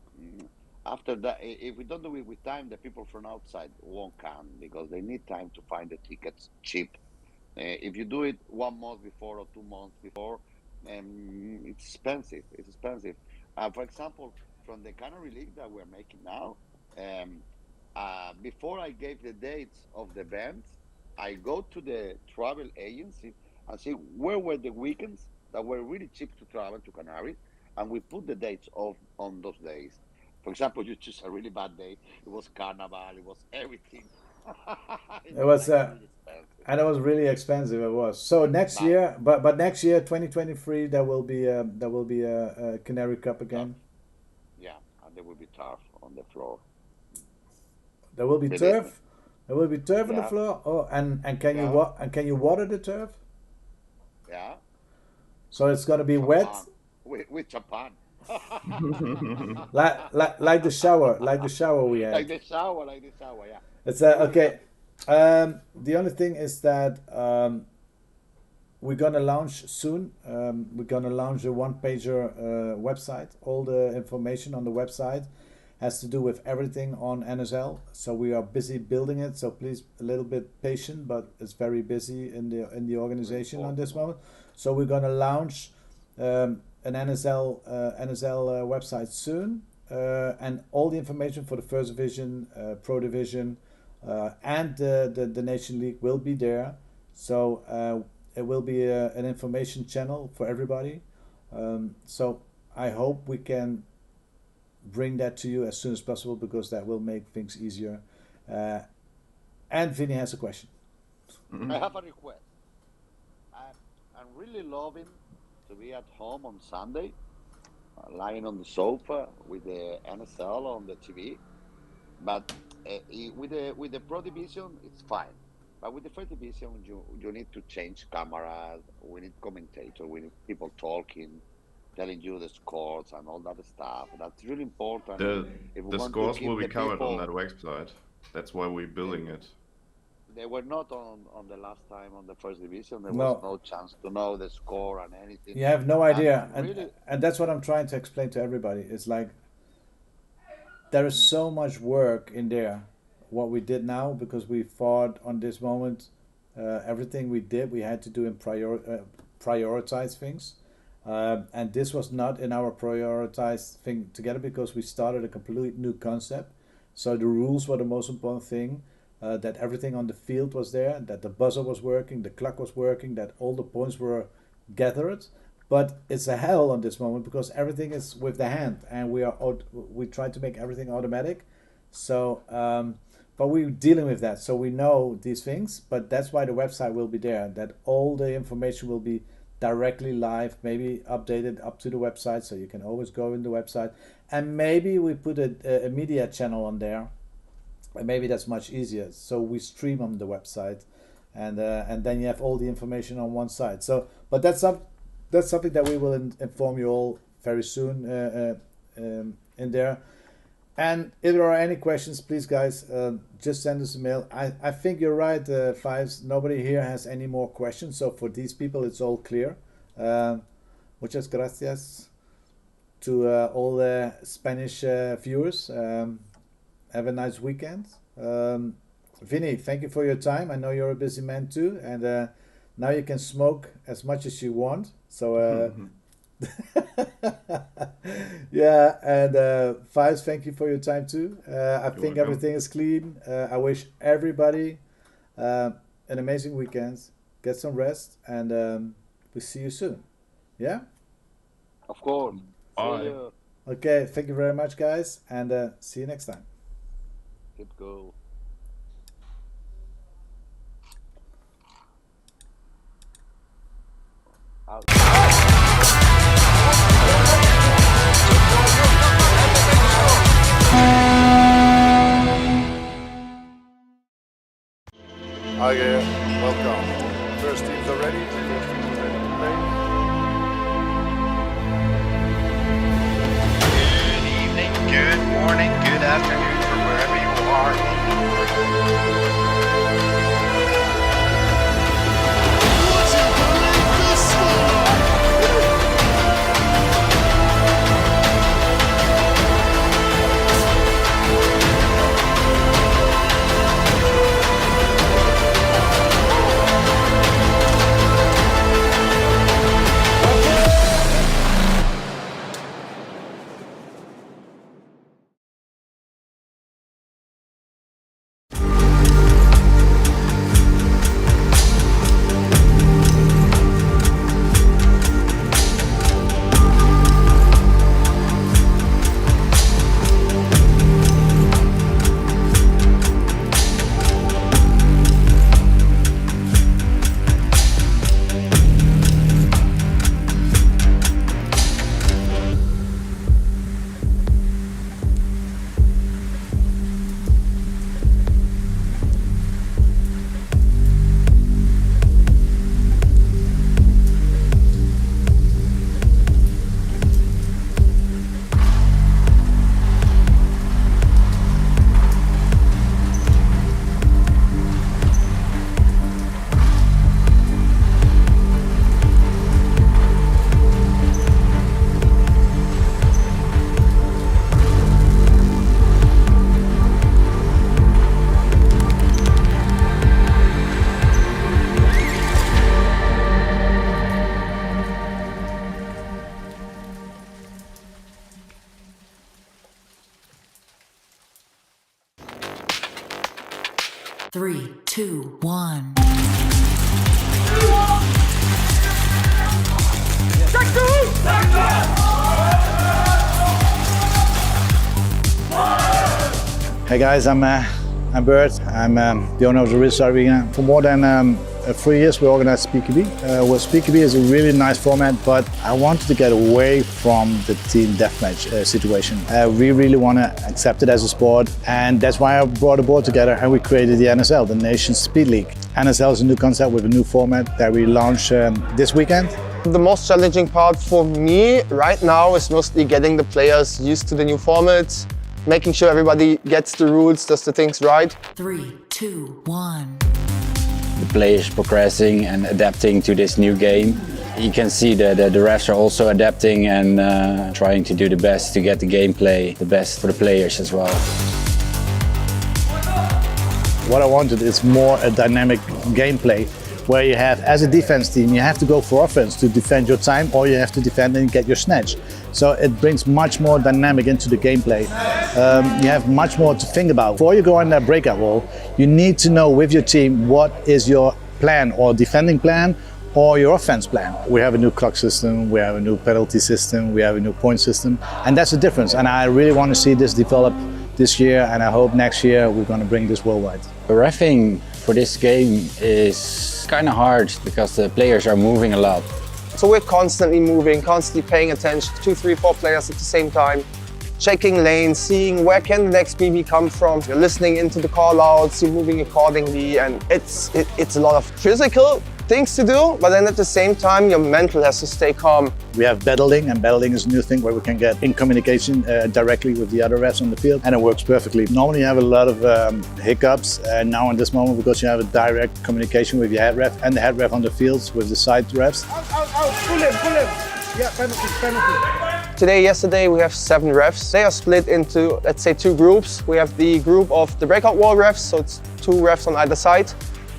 after that, if we don't do it with time, the people from outside won't come because they need time to find the tickets cheap. If you do it 1 month before or 2 months before, it's expensive. It's expensive. For example, from the Canary League that we're making now, um, before I gave the dates of the events, I go to the travel agency and see where were the weekends that were really cheap to travel to Canary, and we put the dates of on those days. For example, you choose a really bad day. It was Carnival. It was everything. It It was was like really expensive. and it was really expensive. It was. So next But year, but next year, 2023, there will be a Canary Cup tough, again. yeah, and they will be tough on the floor. There will be Believe me. turf. There will be turf on the Yeah, floor. Oh, and can you yeah, can you water the turf? yeah. So it's gonna be wet, Champagne with champagne. like the shower we had. Like the shower. Yeah, It's it will be okay. happy. The only thing is that we're gonna launch soon. We're gonna launch a one-pager website. All the information on the website has to do with everything on NSL. So we are busy building it. So please, a little bit patient, but it's very busy in the Really organization on this important. moment. So we're gonna launch an NSL website soon, and all the information for the first division, pro division, and the Nation League will be there. So it will be an information channel for everybody. So I hope we can bring that to you as soon as possible because that will make things easier. Uh, and Vinny has a question. I have a request. I, I'm really loving to be at home on Sunday, lying on the sofa with the NSL on the TV. But with the Pro Division, it's fine. But with the First Division, you need to change cameras. We need commentator. We need people talking, telling you the scores and all that stuff. That's really important. If we The want to scores will keep be the covered on people, that website. That's why we're they building it. they were not on the last time on the First Division. There was No, no chance to know the score and anything. you have no And idea, really, and that's what I'm trying to explain to everybody. It's like there is so much work in there what we did now because we thought on this moment everything we did we had to do in prioritize things, and this was not in our prioritized thing together because we started a complete new concept. So the rules were the most important thing, that everything on the field was there, that the buzzer was working, the clock was working, that all the points were gathered. But it's a hell on this moment because everything is with the hand, and we try to make everything automatic. So, but we're dealing with that, so we know these things. But that's why the website will be there. That all the information will be directly live, maybe updated up to the website, so you can always go in the website. And maybe we put a media channel on there, and maybe that's much easier. So we stream on the website, and then you have all the information on one side. So, but that's something that we will inform you all very soon in there. And if there are any questions, please guys, just send us a mail. I think you're right, Fivves. Nobody here has any more questions. So for these people, it's all clear. Muchas gracias to all the Spanish viewers. Have a nice weekend. Vinny, thank you for your time. I know you're a busy man too. And now you can smoke as much as you want. So yeah, and Fivves, thank you for your time too. I think everything is clean. I wish everybody an amazing weekend. Get some rest, and we'll see you soon. Yeah? Of course. Bye. Okay, thank you very much, guys, and see you next time. Good go. Hi, welcome. First teams are ready. First teams are ready to play. Good evening, good morning, good afternoon from wherever you are in the world. Three, two, one. Hey guys, I'm Bert. I'm the owner of the Rizzo Arena. For more than 3 years we organized SpeakerB. Well, SpeakerB is a really nice format, but I wanted to get away from the team deathmatch situation. We really want to accept it as a sport, and that's why I brought a board together and we created the NSL, the Nations Speed League. NSL is a new concept with a new format that we launched this weekend. The most challenging part for me right now is mostly getting the players used to the new formats, making sure everybody gets the rules, does the things right. 3, 2, 1. The players progressing and adapting to this new game. You can see that the refs are also adapting and trying to do the best to get the gameplay the best for the players as well. What I wanted is more a dynamic gameplay where you have, as a defense team, you have to go for offense to defend your time, or you have to defend and get your snatch. So it brings much more dynamic into the gameplay. You have much more to think about. Before you go on that breakout wall, you need to know with your team what is your plan, or defending plan, or your offense plan. We have a new clock system, we have a new penalty system, we have a new point system, and that's the difference. And I really want to see this develop this year, and I hope next year we're going to bring this worldwide. The reffing for this game is kind of hard because the players are moving a lot. So we're constantly moving, constantly paying attention, 2, 3, 4 players at the same time. checking lanes, seeing where can the next BB come from. You're listening into the call outs, you're moving accordingly, and it's a lot of physical things to do, but then at the same time, your mental has to stay calm. We have battling, and battling is a new thing where we can get in communication directly with the other refs on the field, and it works perfectly. Normally you have a lot of hiccups, and now in this moment, because you have a direct communication with your head ref and the head ref on the fields with the side refs. Out, pull him. Yeah, penalty. Today, yesterday, we have 7 refs. They are split into, let's say, 2 groups. We have the group of the breakout wall refs, so it's 2 refs on either side.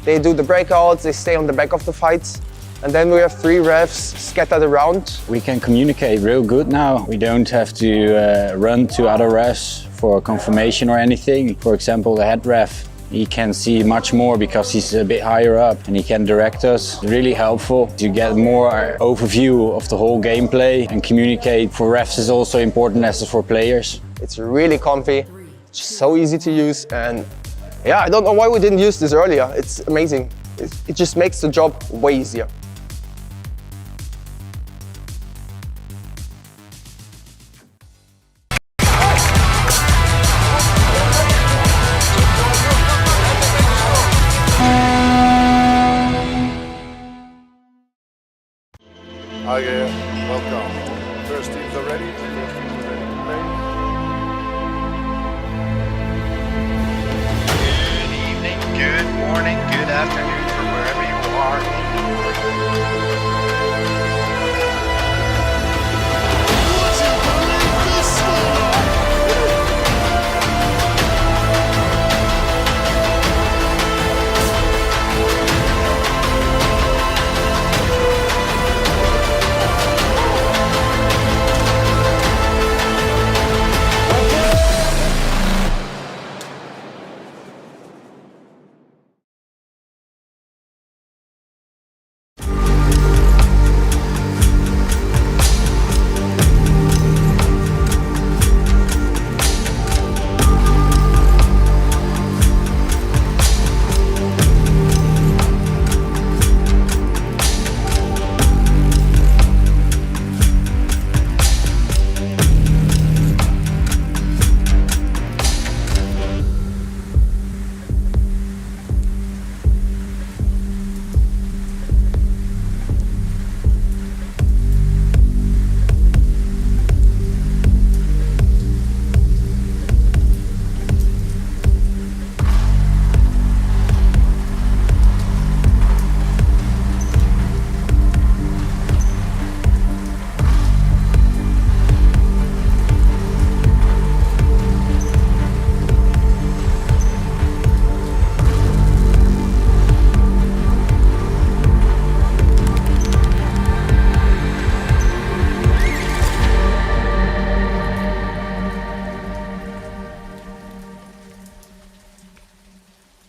They do the breakouts, they stay on the back of the fights. And then we have 3 refs scattered around. We can communicate real good now. We don't have to run to other refs for confirmation or anything. For example, the head ref, he can see much more because he's a bit higher up and he can direct us. Really helpful to get more overview of the whole gameplay, and communicate for refs is also important as for players. It's really comfy, it's just so easy to use, and yeah, I don't know why we didn't use this earlier. It's amazing. It just makes the job way easier. Okay, welcome. First teams are ready.